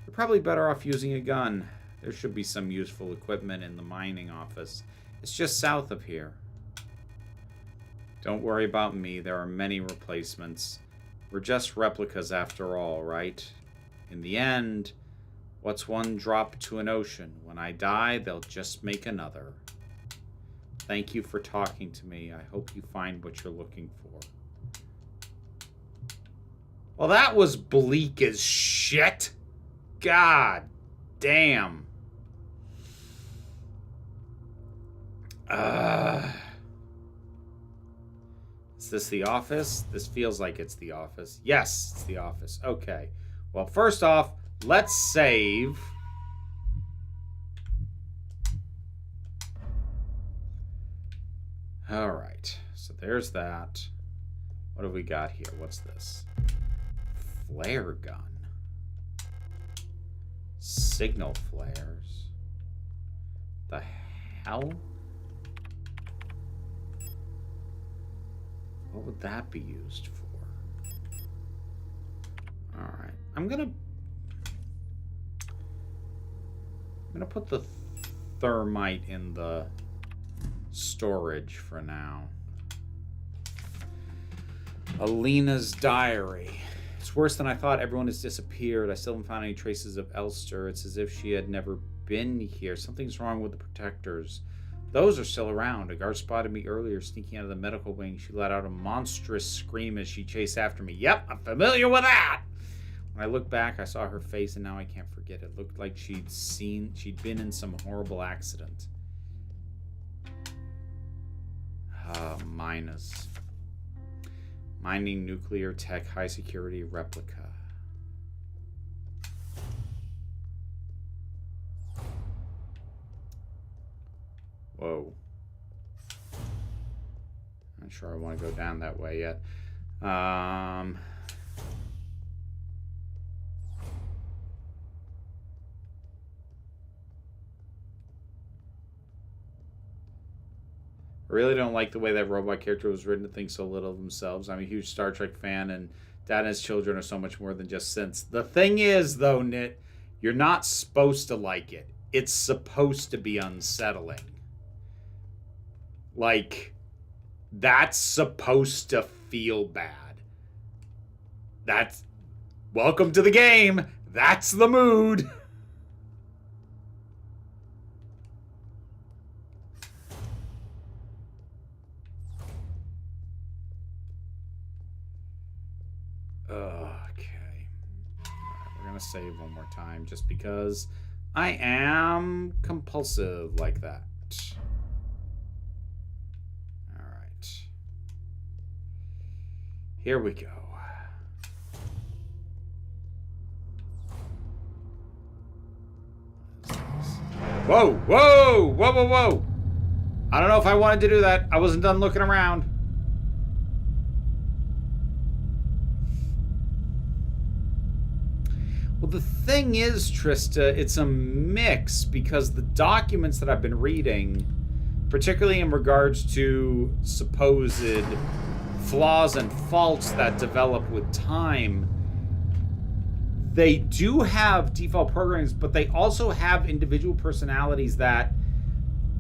You're probably better off using a gun. There should be some useful equipment in the mining office. It's just south of here. Don't worry about me. There are many replacements. We're just replicas after all, right? In the end, what's one drop to an ocean? When I die, they'll just make another. Thank you for talking to me. I hope you find what you're looking for. Well, that was bleak as shit. God damn. Is this the office? This feels like it's the office. Yes, it's the office. Okay. Well, first off, let's save. All right. So there's that. What have we got here? What's this? Flare gun. Signal flares. The hell? What would that be used for? Alright. I'm gonna put the thermite in the storage for now. Alina's diary. It's worse than I thought. Everyone has disappeared. I still haven't found any traces of Elster. It's as if she had never been here. Something's wrong with the protectors. Those are still around. A guard spotted me earlier sneaking out of the medical wing. She let out a monstrous scream as she chased after me. Yep, I'm familiar with that. When I looked back, I saw her face, and now I can't forget it. It looked like she'd been in some horrible accident. Minus. Mining nuclear tech high security replica. Whoa. Not sure I want to go down that way yet. I really don't like the way that robot character was written to think so little of themselves. I'm a huge Star Trek fan, and Dad and his children are so much more than just synths. The thing is, though, Nit, you're not supposed to like it. It's supposed to be unsettling. Like, that's supposed to feel bad. That's... Welcome to the game! That's the mood! Okay. Alright, we're gonna save one more time just because I am compulsive like that. Alright. Here we go. Whoa! Whoa! Whoa, whoa, whoa! I don't know if I wanted to do that. I wasn't done looking around. Well, the thing is, Trista, it's a mix because the documents that I've been reading, particularly in regards to supposed flaws and faults that develop with time, they do have default programs, but they also have individual personalities that,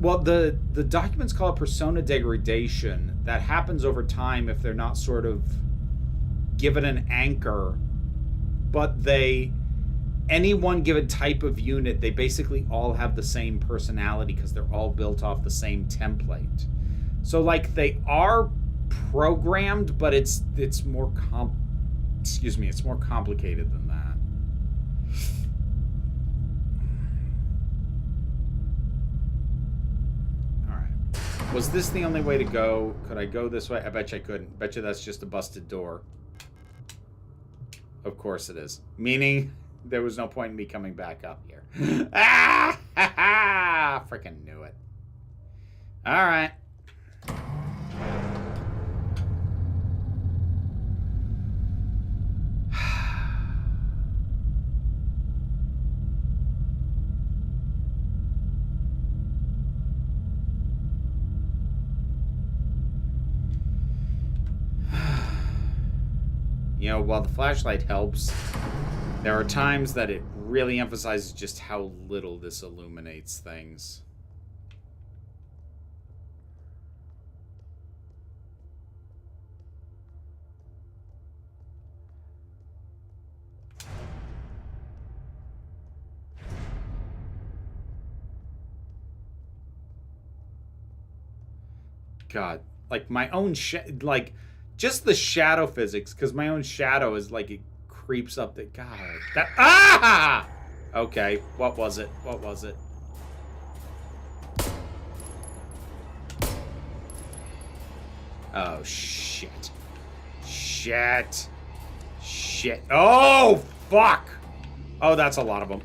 well, the documents call it persona degradation that happens over time if they're not sort of given an anchor, but any one given type of unit, they basically all have the same personality because they're all built off the same template. So, like, they are programmed, but it's more it's more complicated than that. All right. Was this the only way to go? Could I go this way? I bet you I couldn't. Bet you that's just a busted door. Of course it is. Meaning... there was no point in me coming back up here. Ah! Ha ha! Freaking knew it. All right. You know, while the flashlight helps, there are times that it really emphasizes just how little this illuminates things. God, like my own like just the shadow physics, because my own shadow is like it creeps up the God. That okay, what was it? What was it? Oh shit. Shit. Shit. Oh fuck. Oh, that's a lot of them.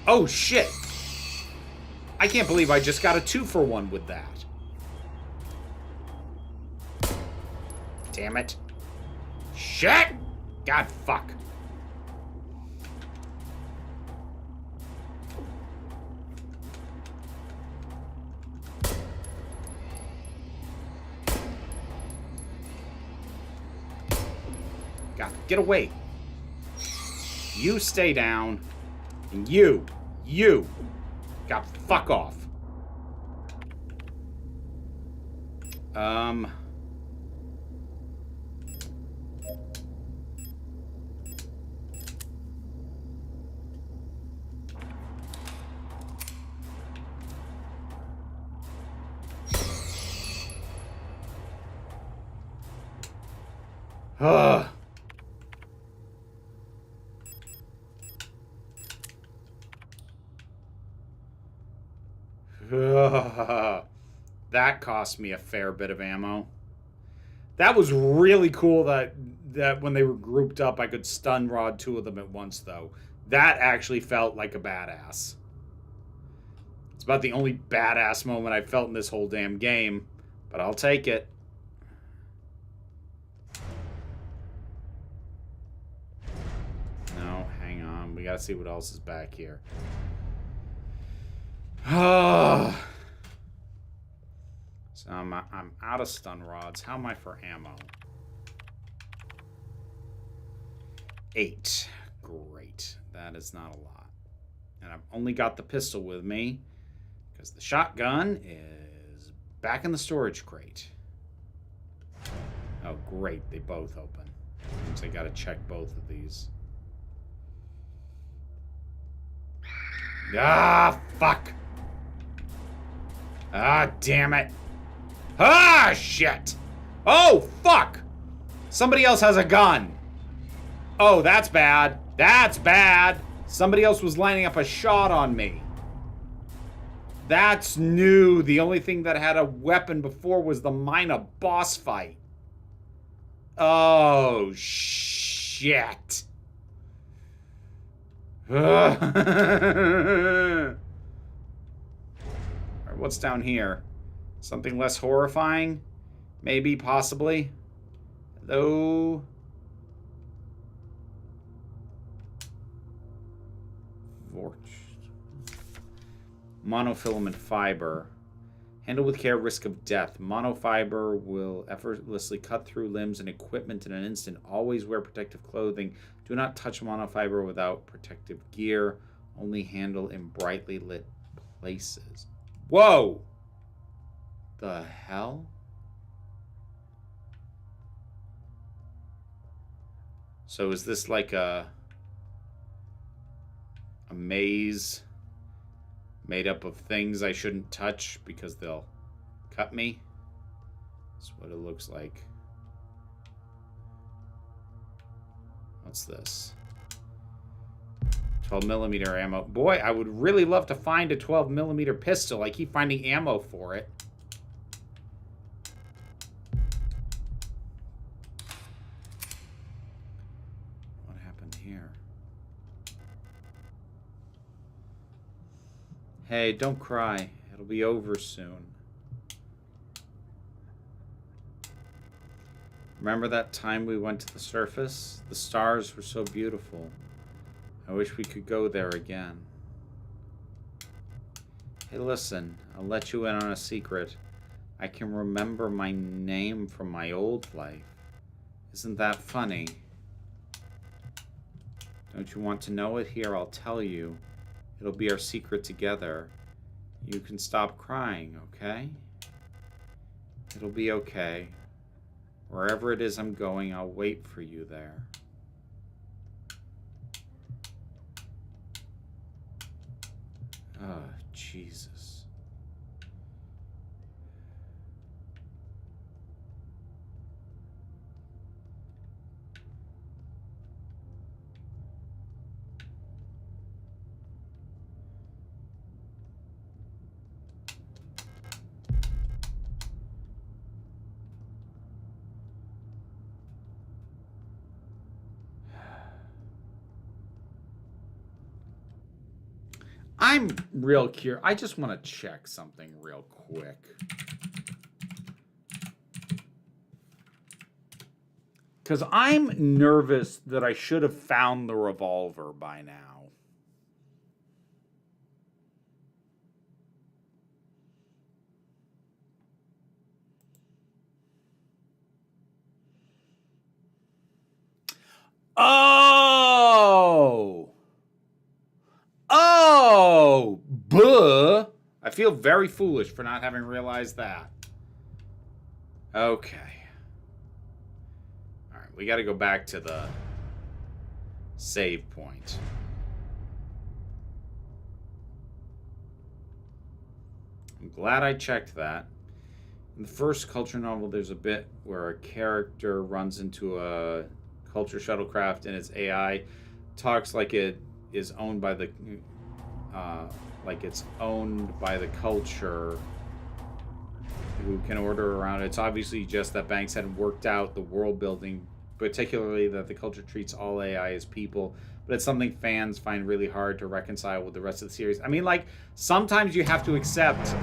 Oh shit. I can't believe I just got a 2-for-1 with that. Damn it. Shit! God, fuck. God, get away. You stay down. And you. God, fuck off. Ugh. That cost me a fair bit of ammo. That was really cool that when they were grouped up, I could stun rod 2 of them at once, though. That actually felt like a badass. It's about the only badass moment I felt in this whole damn game, but I'll take it. No, hang on. We gotta see what else is back here. So I'm out of stun rods. How am I for ammo? 8. Great. That is not a lot. And I've only got the pistol with me because the shotgun is back in the storage crate. Oh, great. They both open. Means I gotta check both of these. Ah, fuck. Ah, damn it. Ah, shit. Oh, fuck. Somebody else has a gun. Oh, that's bad. That's bad. Somebody else was lining up a shot on me. That's new. The only thing that had a weapon before was the Mina boss fight. Oh, shit. Alright, what's down here? Something less horrifying? Maybe, possibly. Hello? Monofilament fiber. Handle with care, risk of death. Monofiber will effortlessly cut through limbs and equipment in an instant. Always wear protective clothing. Do not touch monofiber without protective gear. Only handle in brightly lit places. Whoa! The hell? So is this like a maze made up of things I shouldn't touch because they'll cut me? That's what it looks like. What's this? 12mm ammo. Boy, I would really love to find a 12mm pistol. I keep finding ammo for it. What happened here? Hey, don't cry. It'll be over soon. Remember that time we went to the surface? The stars were so beautiful. I wish we could go there again. Hey, listen, I'll let you in on a secret. I can remember my name from my old life. Isn't that funny? Don't you want to know it? Here, I'll tell you. It'll be our secret together. You can stop crying, okay? It'll be okay. Wherever it is I'm going, I'll wait for you there. Oh, Jesus. I'm real curious. I just want to check something real quick. Because I'm nervous that I should have found the revolver by now. Oh! Oh! Buh! I feel very foolish for not having realized that. Okay. Alright, we gotta go back to the save point. I'm glad I checked that. In the first culture novel, there's a bit where a character runs into a culture shuttlecraft and its AI talks like it is owned by the culture who can order around it. It's obviously just that Banks hadn't worked out the world building, particularly that the culture treats all AI as people, but it's something fans find really hard to reconcile with the rest of the series. I mean, like, sometimes you have to accept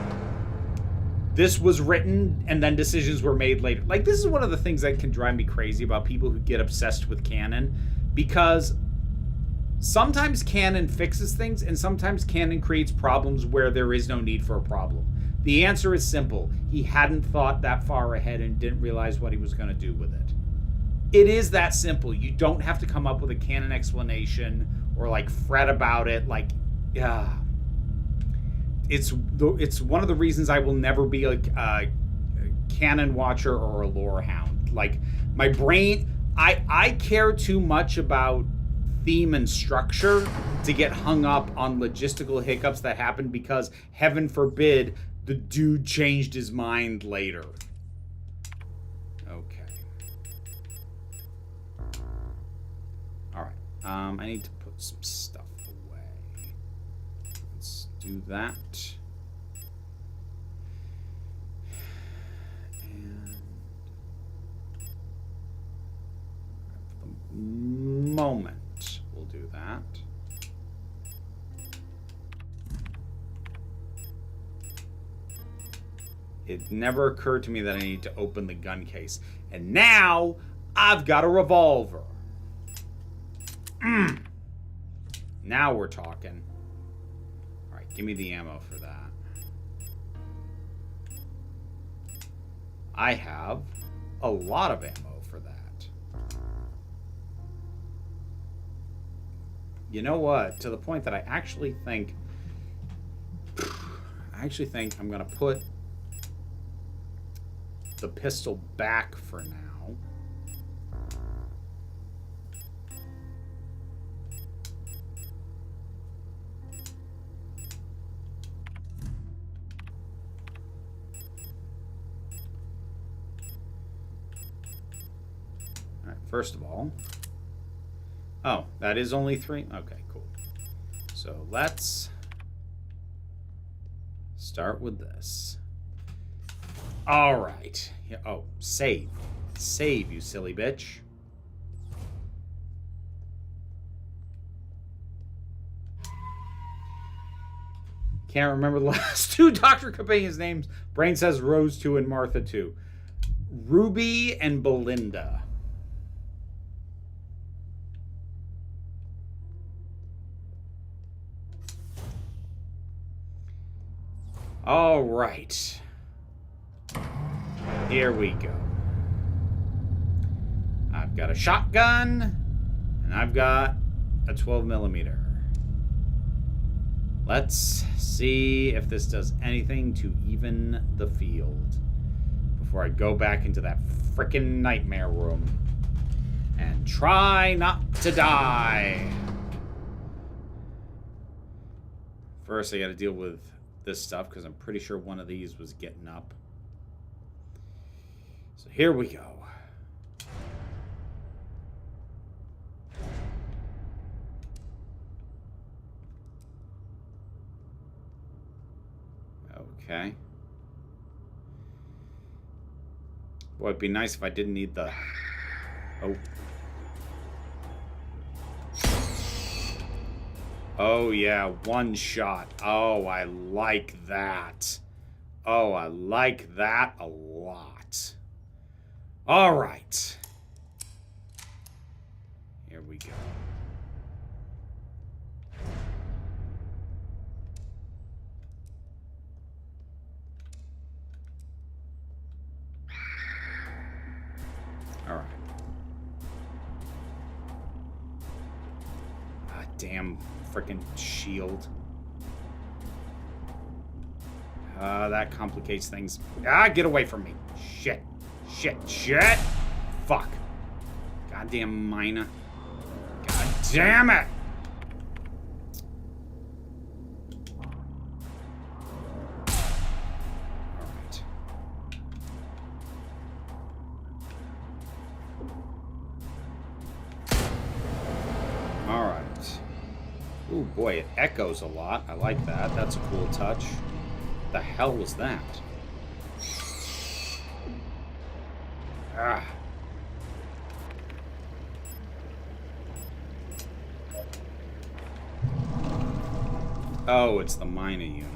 this was written and then decisions were made later. Like, this is one of the things that can drive me crazy about people who get obsessed with canon, because sometimes canon fixes things and sometimes canon creates problems where there is no need for a problem. The answer is simple. He hadn't thought that far ahead and didn't realize what he was going to do with it. It is that simple. You don't have to come up with a canon explanation or like fret about it. Like, yeah. It's one of the reasons I will never be a canon watcher or a lore hound. Like, my brain, I care too much about theme and structure to get hung up on logistical hiccups that happen because, heaven forbid, the dude changed his mind later. Okay. All right. I need to put some stuff away. Let's do that. And for the moment, we'll do that. It never occurred to me that I need to open the gun case. And now, I've got a revolver. Now we're talking. Alright, give me the ammo for that. I have a lot of ammo for that. You know what? To the point that I actually think I'm going to put the pistol back for now. All right, first of all, oh, that is only 3? Okay, cool. So let's start with this. All right. Oh, save. Save, you silly bitch. Can't remember the last two Dr. Companions' names. Brain says Rose 2 and Martha 2. Ruby and Belinda. All right. Here we go. I've got a shotgun, and I've got a 12mm. Let's see if this does anything to even the field before I go back into that frickin' nightmare room and try not to die. First, I gotta deal with this stuff because I'm pretty sure one of these was getting up. So here we go. Okay. Boy, it'd be nice if I didn't need the... Oh. Oh, yeah, one shot. Oh, I like that. Oh, I like that a lot. All right. Here we go. All right. Ah, damn frickin' shield. That complicates things. Ah, get away from me. Shit. Shit. Fuck. Goddamn Mina. God damn it. Alright. Ooh, boy, it echoes a lot. I like that. That's a cool touch. What the hell was that? Ah. Oh, it's the mining unit.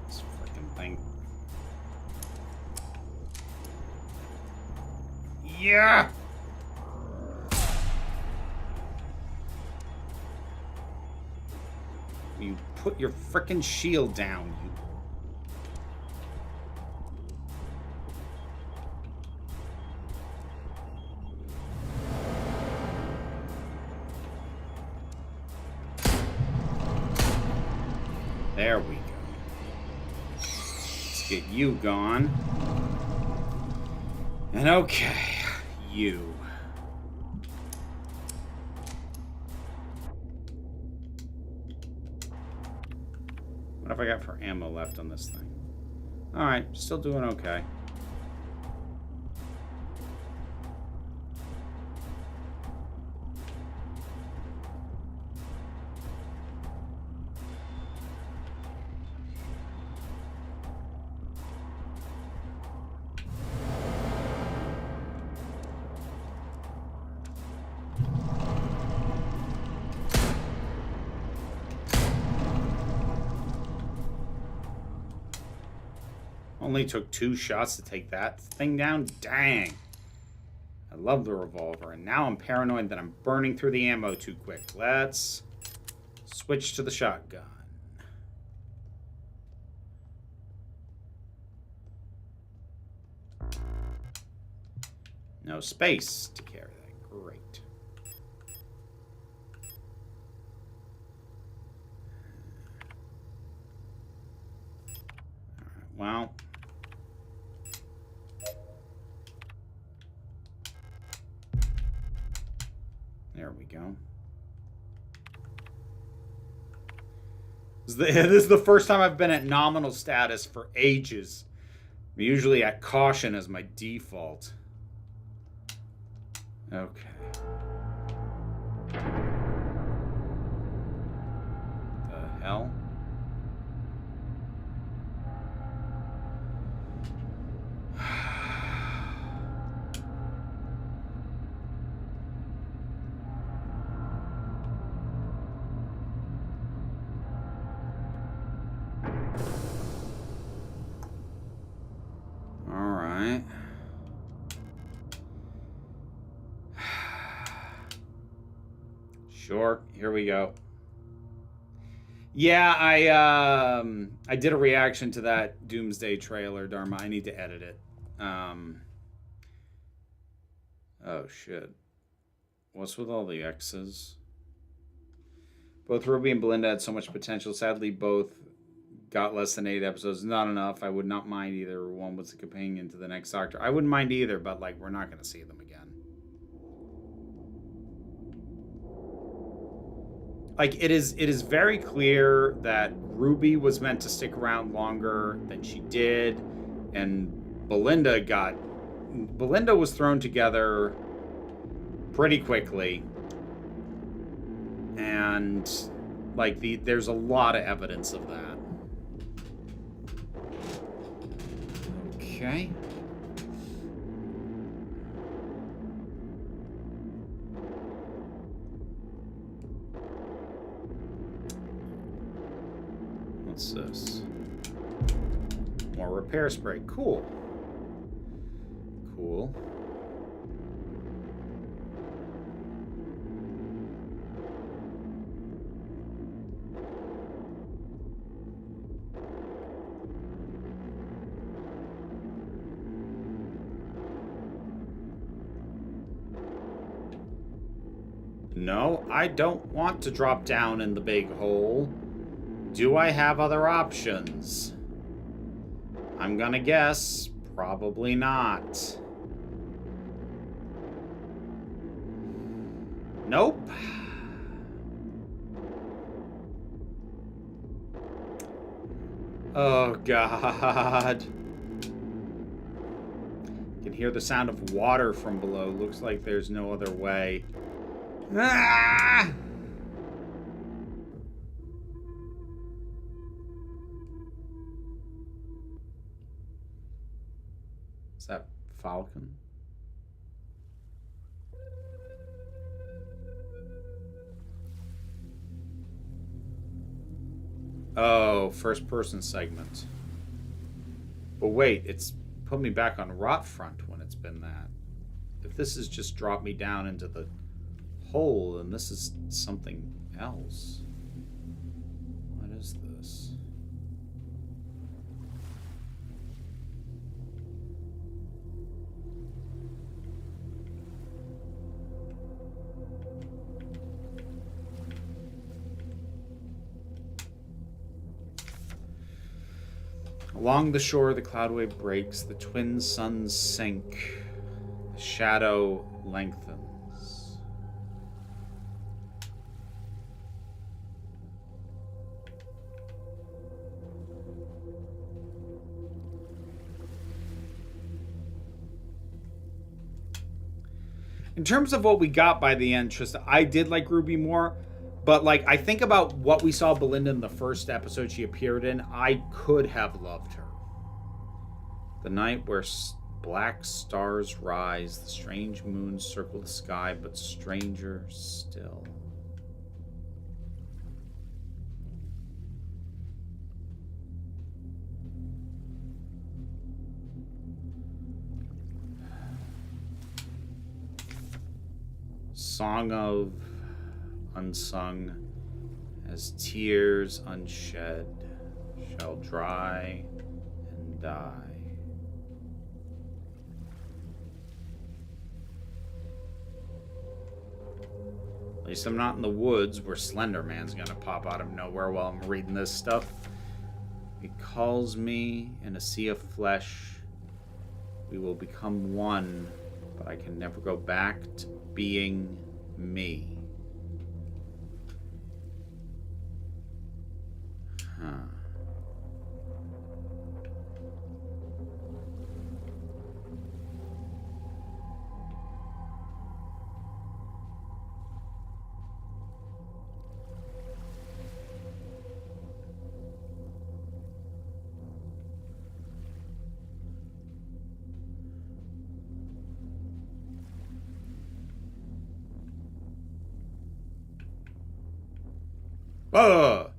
This freaking thing. Yeah! You put your frickin' shield down, you. There we go. Let's get you gone. And okay, you. What have I got for ammo left on this thing? Alright, still doing okay. Only took 2 shots to take that thing down? Dang. I love the revolver, and now I'm paranoid that I'm burning through the ammo too quick. Let's switch to the shotgun. No space to carry that. Great. Alright, well. There we go. This is the first time I've been at nominal status for ages. I'm usually at caution as my default. Okay. The hell? Sure, here we go. Yeah, I did a reaction to that Doomsday trailer, Dharma. I need to edit it. Oh shit. What's with all the X's? Both Ruby and Belinda had so much potential. Sadly, both got less than 8 episodes. Not enough. I would not mind either. One was a companion to the next Doctor. I wouldn't mind either, but like we're not going to see them again. Like it is very clear that Ruby was meant to stick around longer than she did, and Belinda was thrown together pretty quickly, and like there's a lot of evidence of that. Okay. What's this? More repair spray. Cool. Cool. No, I don't want to drop down in the big hole. Do I have other options? I'm gonna guess probably not. Nope. Oh God. I can hear the sound of water from below. Looks like there's no other way. Ah! falcon. Oh, first person segment. But wait, it's put me back on rot front when it's been that. If this has just dropped me down into the hole, then this is something else. What is this? Along the shore, the cloud wave breaks, the twin suns sink, the shadow lengthens. In terms of what we got by the end, Trista, I did like Ruby more. But, like, I think about what we saw Belinda in the first episode she appeared in. I could have loved her. The night where black stars rise, the strange moons circle the sky, but stranger still. Song of unsung, as tears unshed shall dry and die. At least I'm not in the woods where Slender Man's gonna pop out of nowhere while I'm reading this stuff. It calls me in a sea of flesh. We will become one, but I can never go back to being me. Huh. Oh!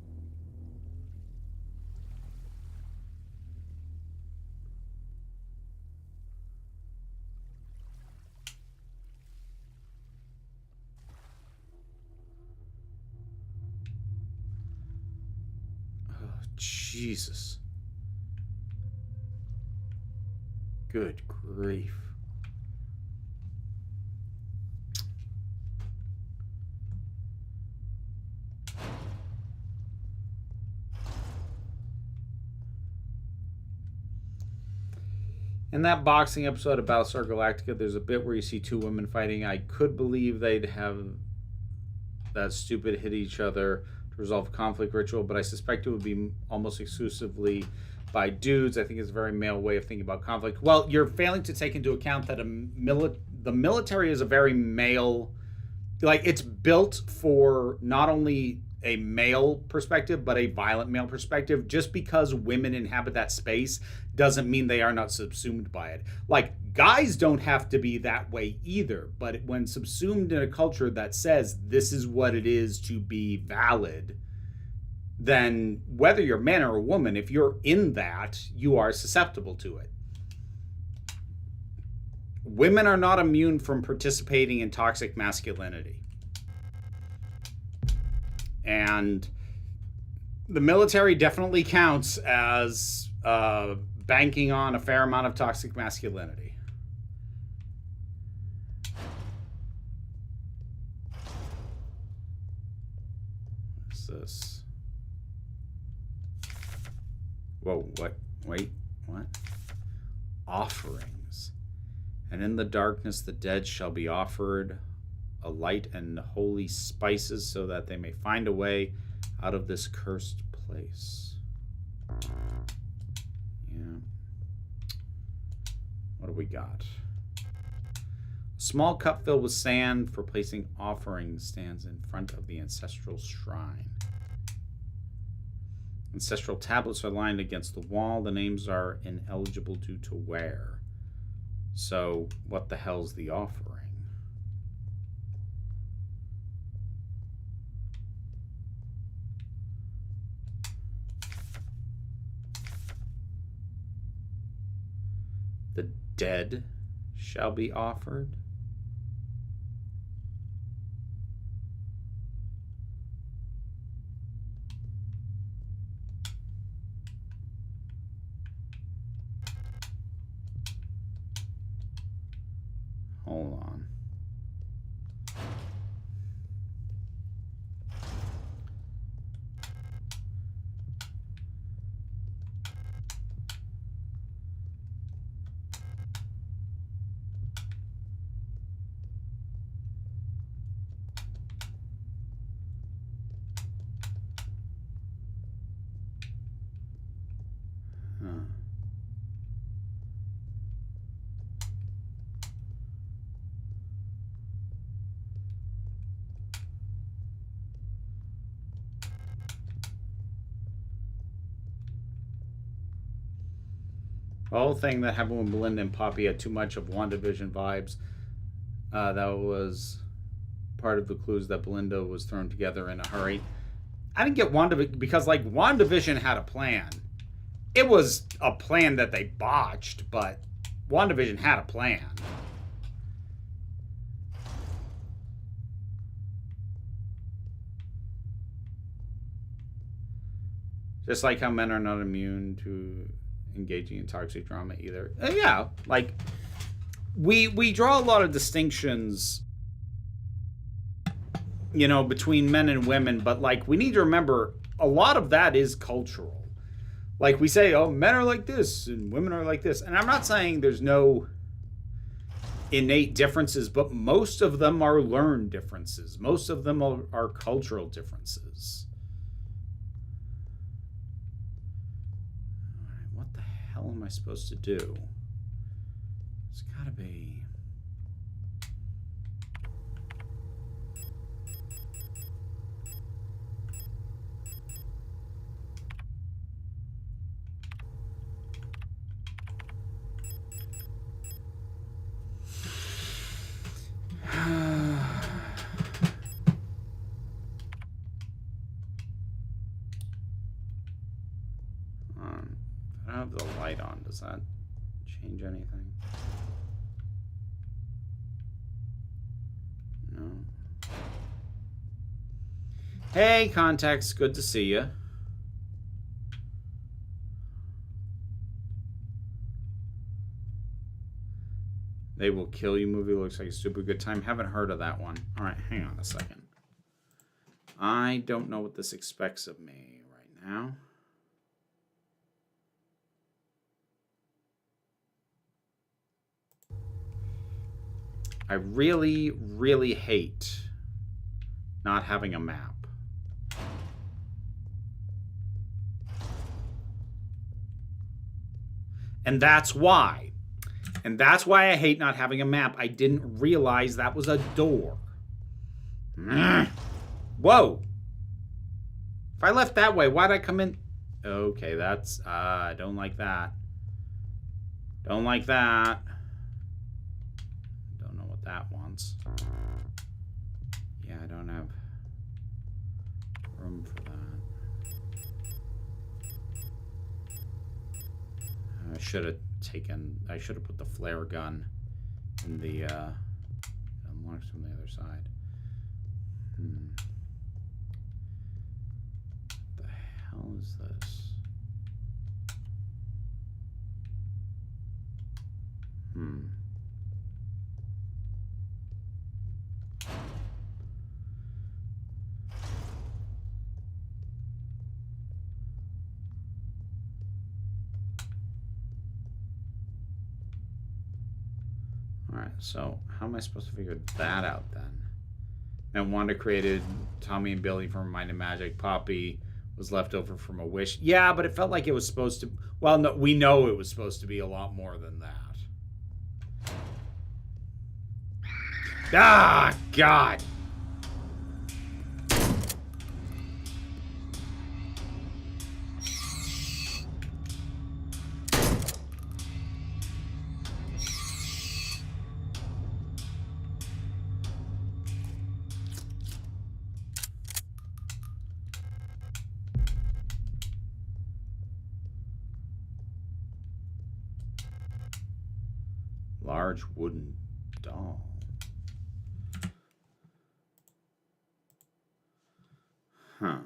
Jesus. Good grief. In that boxing episode of Battlestar Galactica, there's a bit where you see two women fighting. I could believe they'd have that stupid hit each other to resolve conflict ritual, but I suspect it would be almost exclusively by dudes. I think it's a very male way of thinking about conflict. Well, you're failing to take into account that the military is a very male, like, it's built for not only a male perspective, but a violent male perspective. Just because women inhabit that space doesn't mean they are not subsumed by it. Like, guys don't have to be that way either, but when subsumed in a culture that says this is what it is to be valid, then whether you're a man or a woman, if you're in that, you are susceptible to it. Women are not immune from participating in toxic masculinity. And the military definitely counts as banking on a fair amount of toxic masculinity. What's this? Whoa, what? Wait, what? Offerings. And in the darkness the dead shall be offered a light and holy spices, so that they may find a way out of this cursed place. Yeah. What do we got? A small cup filled with sand for placing offerings stands in front of the ancestral shrine. Ancestral tablets are lined against the wall. The names are ineligible due to wear. So, what the hell's the offering? The dead shall be offered. Hold on. The whole thing that happened when Belinda and Poppy had too much of WandaVision vibes. That was part of the clues that Belinda was thrown together in a hurry. I didn't get WandaVision because, like, WandaVision had a plan. It was a plan that they botched, but WandaVision had a plan. Just like how men are not immune to engaging in toxic drama either. Yeah, like we draw a lot of distinctions, you know, between men and women, but like we need to remember a lot of that is cultural. Like we say, oh, men are like this and women are like this, and I'm not saying there's no innate differences, but most of them are learned differences. Most of them are cultural differences. What am I supposed to do? It's gotta be. I have the light on. Does that change anything? No. Hey, contacts. Good to see you. They Will Kill You movie looks like a super good time. Haven't heard of that one. All right, hang on a second. I don't know what this expects of me right now. I really, really hate not having a map. And that's why. And that's why I hate not having a map. I didn't realize that was a door. Whoa. If I left that way, why'd I come in? Okay, that's... I don't like that. Don't like that. Don't know what that wants. Yeah, I don't have room for that. I should have put the flare gun in the, unlocked from the other side. What the hell is this? Alright, so how am I supposed to figure that out then? And Wanda created Tommy and Billy from Mind and Magic. Poppy was left over from a wish. Yeah, but it felt like it was supposed to... Well, no, we know it was supposed to be a lot more than that. Ah, God! Large wooden doll. Huh.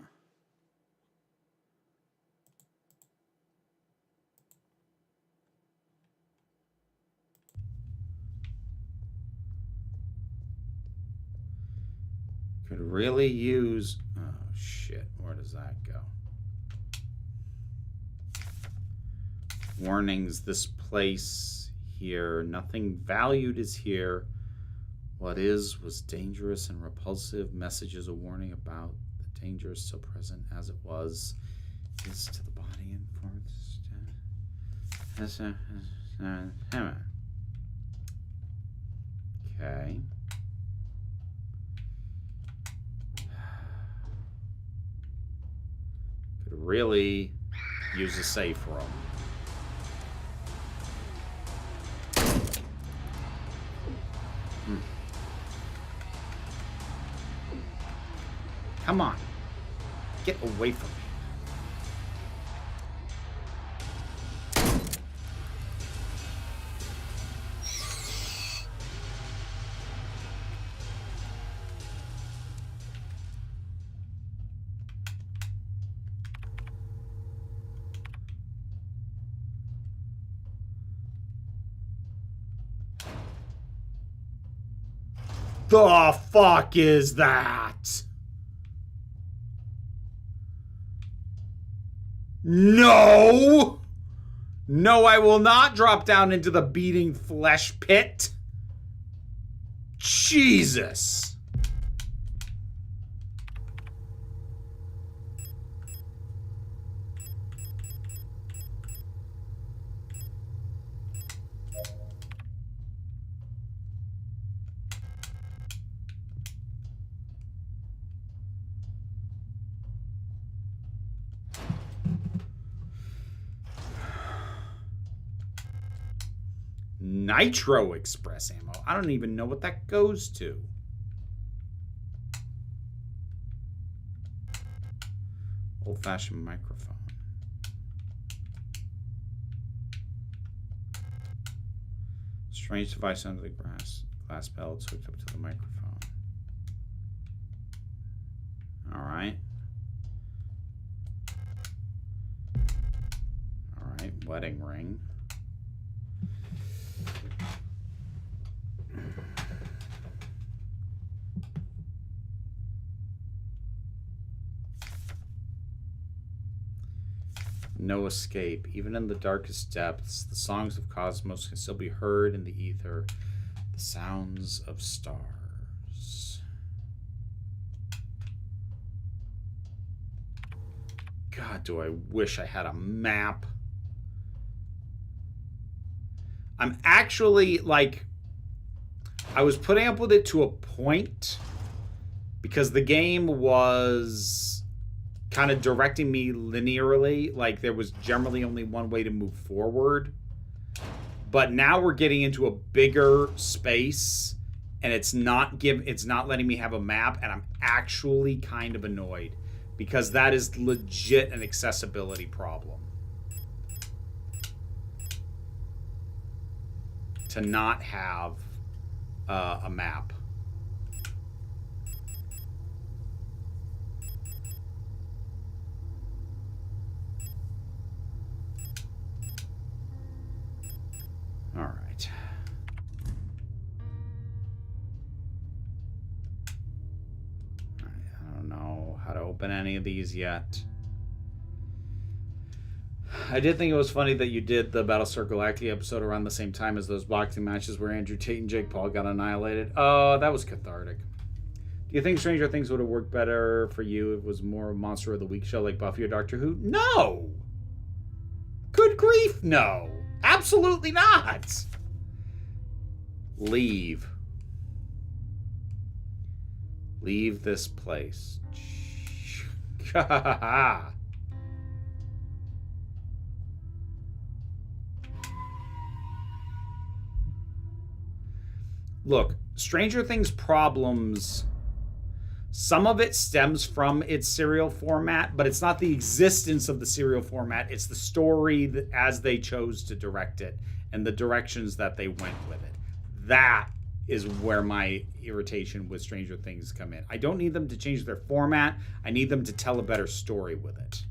Could really use... Oh, shit. Where does that go? Warnings. This place here. Nothing valued is here. What is was dangerous and repulsive. Messages a warning about the danger so present as it was is to the body and forms. Okay. Could really use a safe room. Come on. Get away from me. The fuck is that? No! No, I will not drop down into the beating flesh pit. Jesus. Nitro Express ammo. I don't even know what that goes to. Old-fashioned microphone. Strange device under the glass pellets hooked up to the microphone. All right. All right. Wedding ring. No escape. Even in the darkest depths, the songs of cosmos can still be heard in the ether. The sounds of stars. God, do I wish I had a map. I'm actually, like... I was putting up with it to a point because the game was kind of directing me linearly. Like, there was generally only one way to move forward. But now we're getting into a bigger space, and it's not letting me have a map, and I'm actually kind of annoyed because that is legit an accessibility problem. To not have a map. All right. I don't know how to open any of these yet. I did think it was funny that you did the Battlestar Galactica episode around the same time as those boxing matches where Andrew Tate and Jake Paul got annihilated. Oh, that was cathartic. Do you think Stranger Things would have worked better for you if it was more a Monster of the Week show like Buffy or Doctor Who? No! Good grief, no! Absolutely not! Leave. Leave this place. Look, Stranger Things problems, some of it stems from its serial format, but it's not the existence of the serial format. It's the story that, as they chose to direct it. and the directions that they went with it. That is where my irritation with Stranger Things come in. I don't need them to change their format. I need them to tell a better story with it.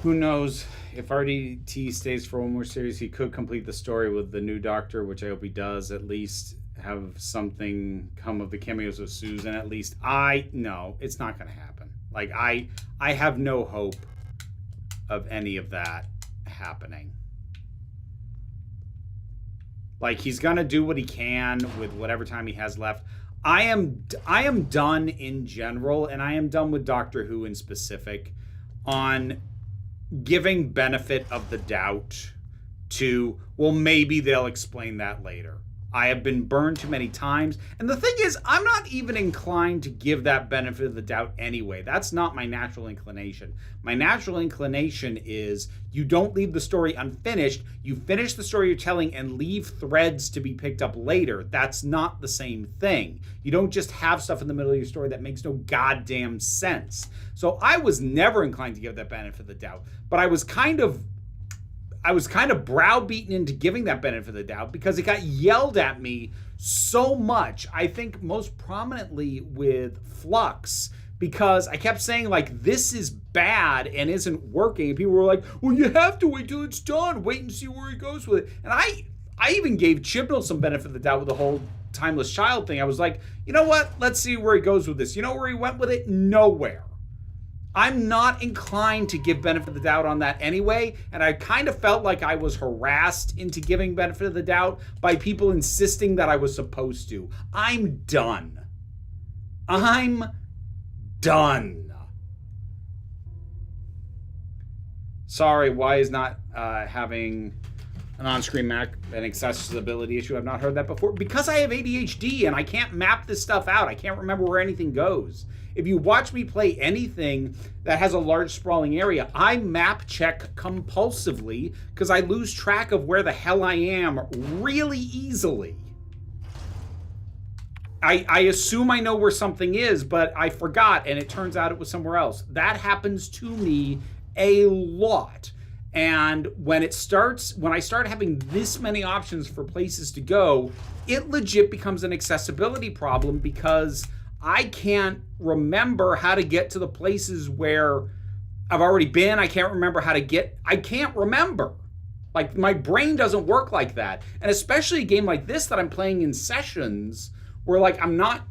Who knows? If RDT stays for one more series, he could complete the story with the new Doctor, which I hope he does. At least have something come of the cameos of Susan. At least no, it's not going to happen. Like I have no hope of any of that happening. Like he's going to do what he can with whatever time he has left. I am done in general, and I am done with Doctor Who in specific on giving benefit of the doubt to, well, maybe they'll explain that later. I have been burned too many times. And the thing is, I'm not even inclined to give that benefit of the doubt anyway. That's not my natural inclination. My natural inclination is you don't leave the story unfinished. You finish the story you're telling and leave threads to be picked up later. That's not the same thing. You don't just have stuff in the middle of your story that makes no goddamn sense. So I was never inclined to give that benefit of the doubt. But I was kind of browbeaten into giving that benefit of the doubt because it got yelled at me so much. I think most prominently with Flux, because I kept saying, like, this is bad and isn't working. And people were like, well, you have to wait till it's done. Wait and see where he goes with it. And I even gave Chibnall some benefit of the doubt with the whole Timeless Child thing. I was like, you know what? Let's see where he goes with this. You know where he went with it? Nowhere. I'm not inclined to give benefit of the doubt on that anyway, and I kind of felt like I was harassed into giving benefit of the doubt by people insisting that I was supposed to. I'm done. I'm done. Sorry, why is not having an on-screen map an accessibility issue? I've not heard that before. Because I have ADHD and I can't map this stuff out. I can't remember where anything goes. If you watch me play anything that has a large sprawling area, I map check compulsively because I lose track of where the hell I am really easily. I assume I know where something is, but I forgot and it turns out it was somewhere else. That happens to me a lot. And when I start having this many options for places to go, it legit becomes an accessibility problem because I can't remember how to get to the places where I've already been. I can't remember how to get. I can't remember. Like, my brain doesn't work like that. And especially a game like this that I'm playing in sessions where, like, I'm not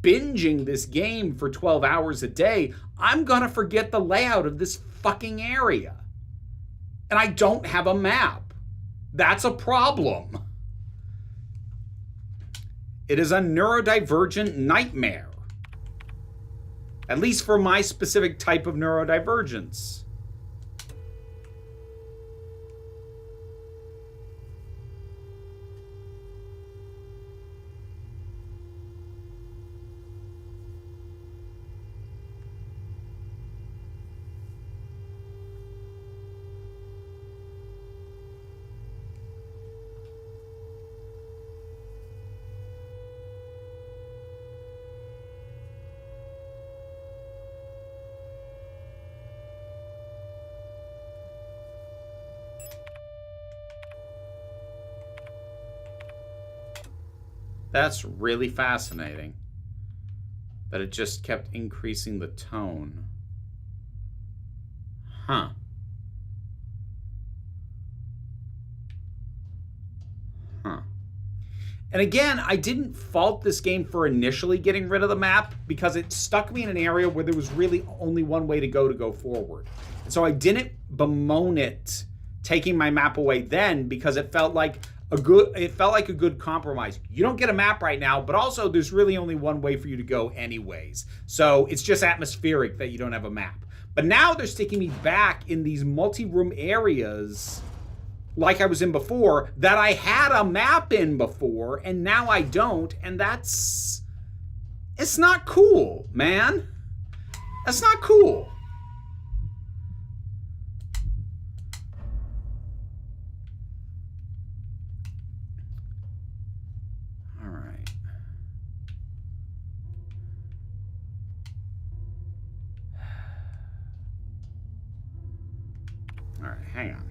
binging this game for 12 hours a day. I'm gonna forget the layout of this fucking area. And I don't have a map. That's a problem. It is a neurodivergent nightmare. At least for my specific type of neurodivergence. That's really fascinating. That it just kept increasing the tone. Huh. Huh. And again, I didn't fault this game for initially getting rid of the map because it stuck me in an area where there was really only one way to go forward. And so I didn't bemoan it taking my map away then because it felt like a good compromise. You don't get a map right now, but also there's really only one way for you to go anyways. So it's just atmospheric that you don't have a map. But now they're sticking me back in these multi-room areas like I was in before, that I had a map in before, and now I don't, and it's not cool, man. That's not cool. All right. All right, hang on.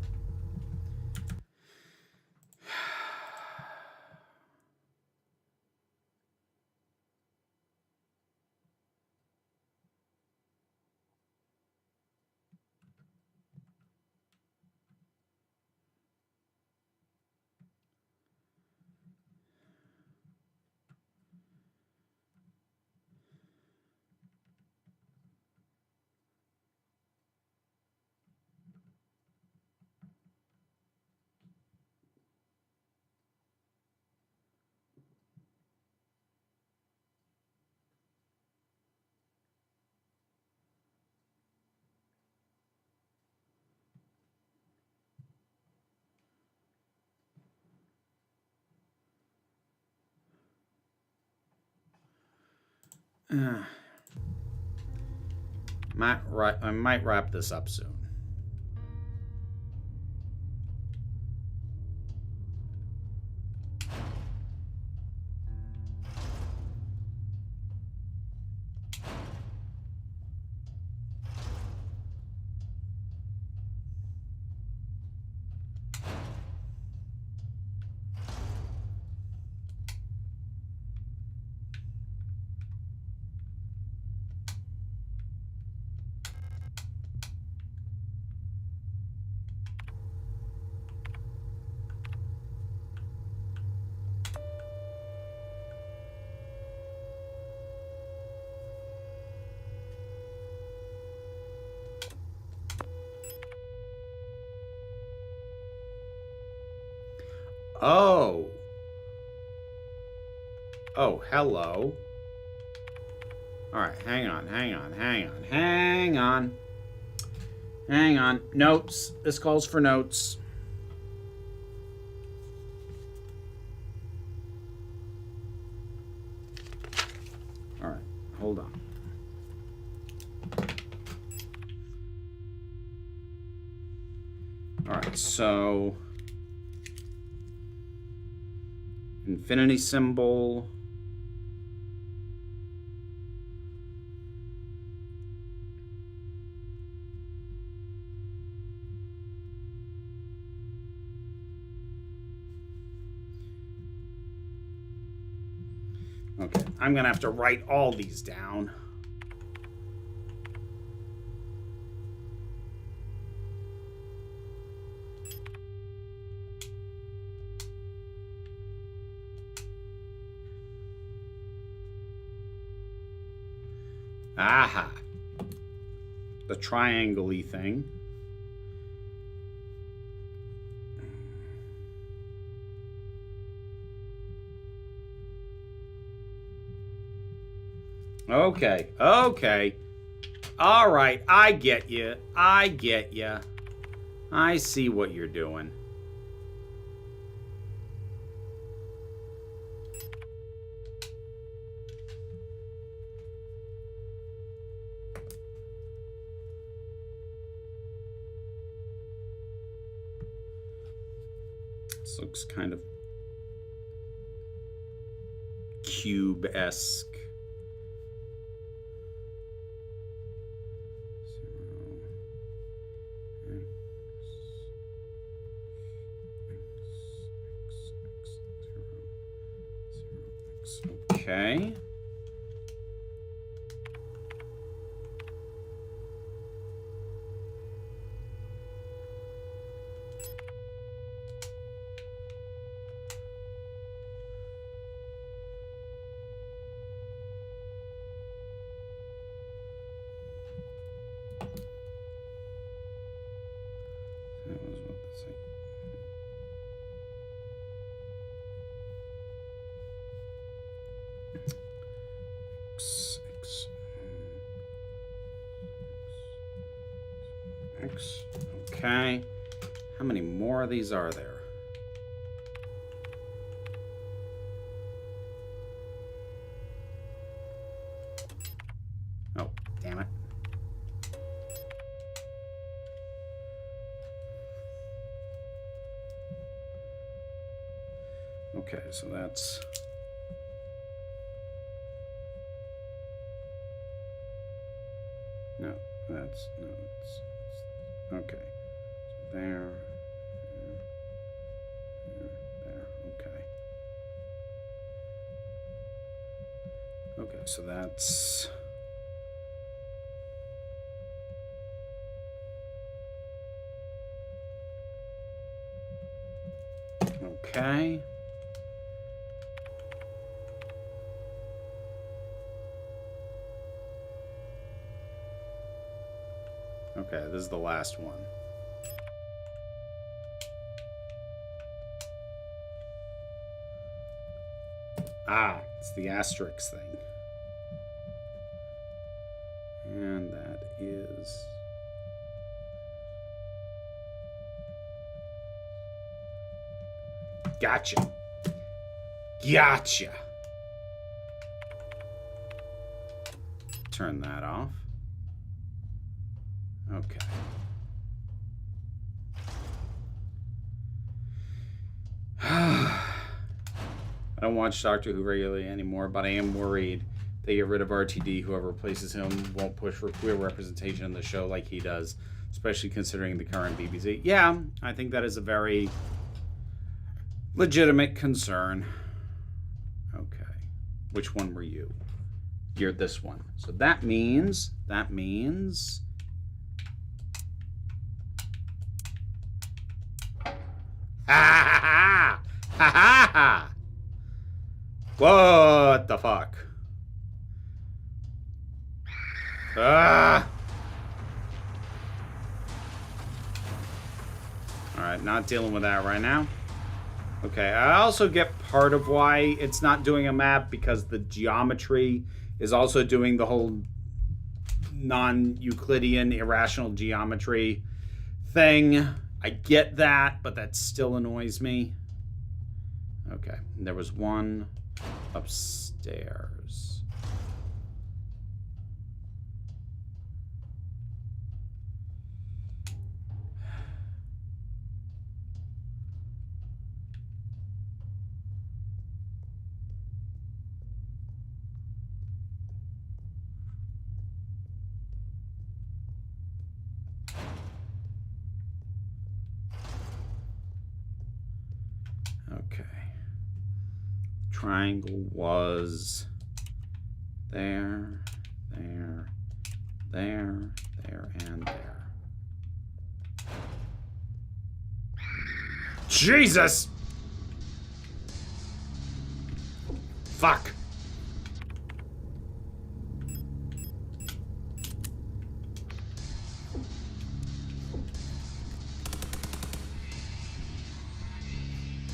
I might wrap this up soon. Oh. Oh, hello. All right, hang on. Notes. This calls for notes. All right, hold on. All right, so infinity symbol. Okay, I'm gonna have to write all these down. Aha. The triangle-y thing. Okay. All right, I get you. I see what you're doing. This looks kind of cube-esque. Okay. That was what the thing. X. Okay. How many more of these are there? Oh, damn it. Okay, so that's... No, that's... No, it's... Okay. So there... There. Okay. Okay, so that's... Okay. Okay, this is the last one. Ah, it's the asterisk thing. And that is... Gotcha. Gotcha. Turn that off. Okay. I don't watch Doctor Who regularly anymore, but I am worried they get rid of RTD. Whoever replaces him won't push for queer representation in the show like he does, especially considering the current BBC. Yeah, I think that is a very legitimate concern. Okay. Which one were you? You're this one. So that means... Ha ha ha! Ha ha ha! What the fuck? Ah! Alright, not dealing with that right now. Okay, I also get part of why it's not doing a map, because the geometry is also doing the whole non-Euclidean irrational geometry thing. I get that, but that still annoys me. Okay, there was one upstairs. Okay. Triangle was there, there, there, and there. Jesus! Fuck.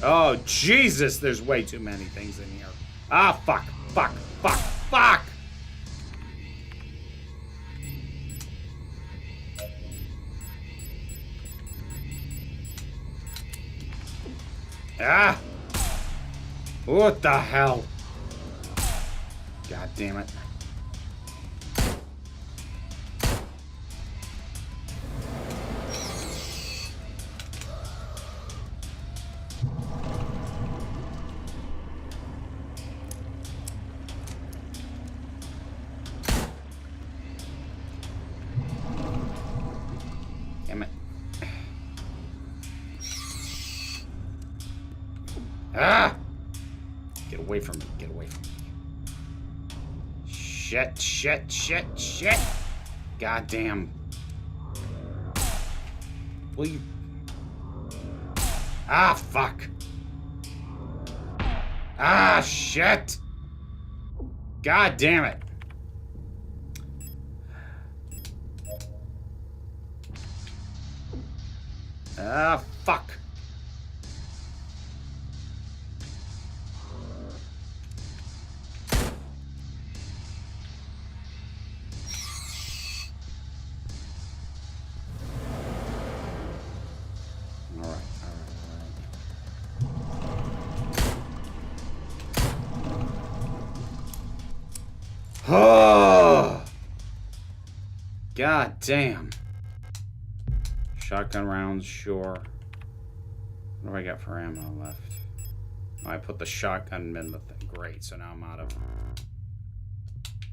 Oh, Jesus, there's way too many things in here. Ah, fuck, fuck, fuck, fuck! Ah! What the hell? God damn it. Damn it. Ah! Get away from me. Get away from me. Shit. Goddamn. Will you... Ah, fuck. Ah, shit. God damn it. Ah, fuck. Oh, god damn. Shotgun rounds, sure. What do I got for ammo left? Oh, I put the shotgun in the thing. Great, so now I'm out of...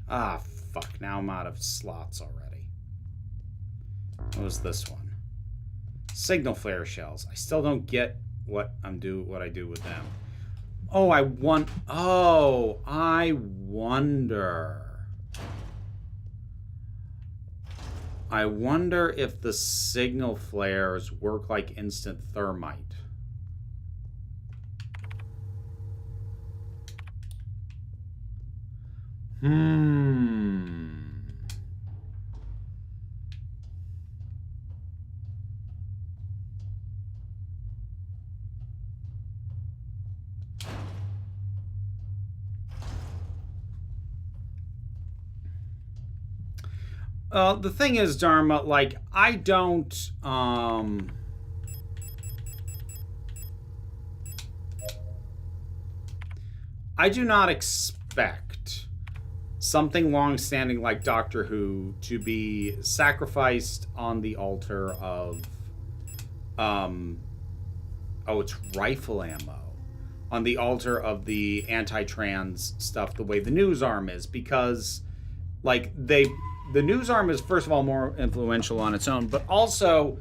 Ah, fuck. Now I'm out of slots already. What was this one? Signal flare shells. I still don't get what I do with them. Oh, I wonder. I wonder if the signal flares work like instant thermite. The thing is, Dharma, like, I don't, I do not expect something long-standing like Doctor Who to be sacrificed on the altar of, oh, it's rifle ammo. On the altar of the anti-trans stuff, the way the news arm is, because, like, the news arm is, first of all, more influential on its own, but also,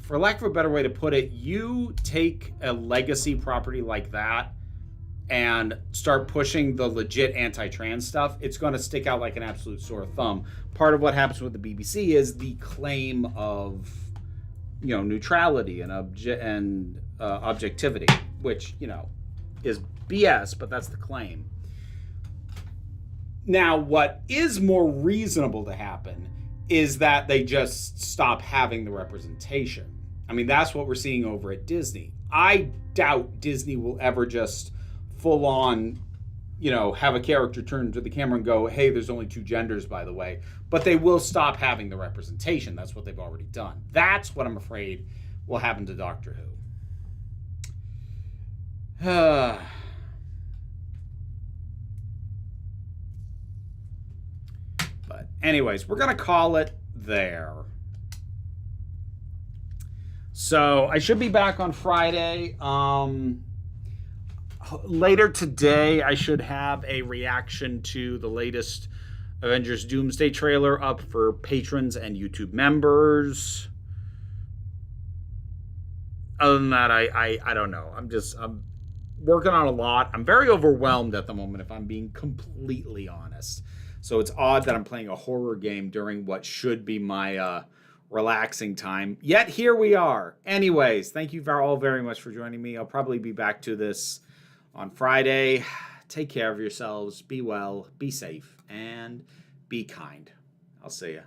for lack of a better way to put it, you take a legacy property like that and start pushing the legit anti-trans stuff, it's going to stick out like an absolute sore thumb. Part of what happens with the BBC is the claim of, you know, neutrality and objectivity, which, you know, is BS, but that's the claim. Now, what is more reasonable to happen is that they just stop having the representation. I mean, that's what we're seeing over at Disney. I doubt Disney will ever just full on, you know, have a character turn to the camera and go, hey, there's only two genders, by the way. But they will stop having the representation. That's what they've already done. That's what I'm afraid will happen to Doctor Who. But anyways, we're going to call it there. So I should be back on Friday. Later today, I should have a reaction to the latest Avengers Doomsday trailer up for patrons and YouTube members. Other than that, I don't know. I'm working on a lot. I'm very overwhelmed at the moment, if I'm being completely honest. So it's odd that I'm playing a horror game during what should be my relaxing time. Yet here we are. Anyways, thank you all very much for joining me. I'll probably be back to this on Friday. Take care of yourselves. Be well, be safe, and be kind. I'll see ya.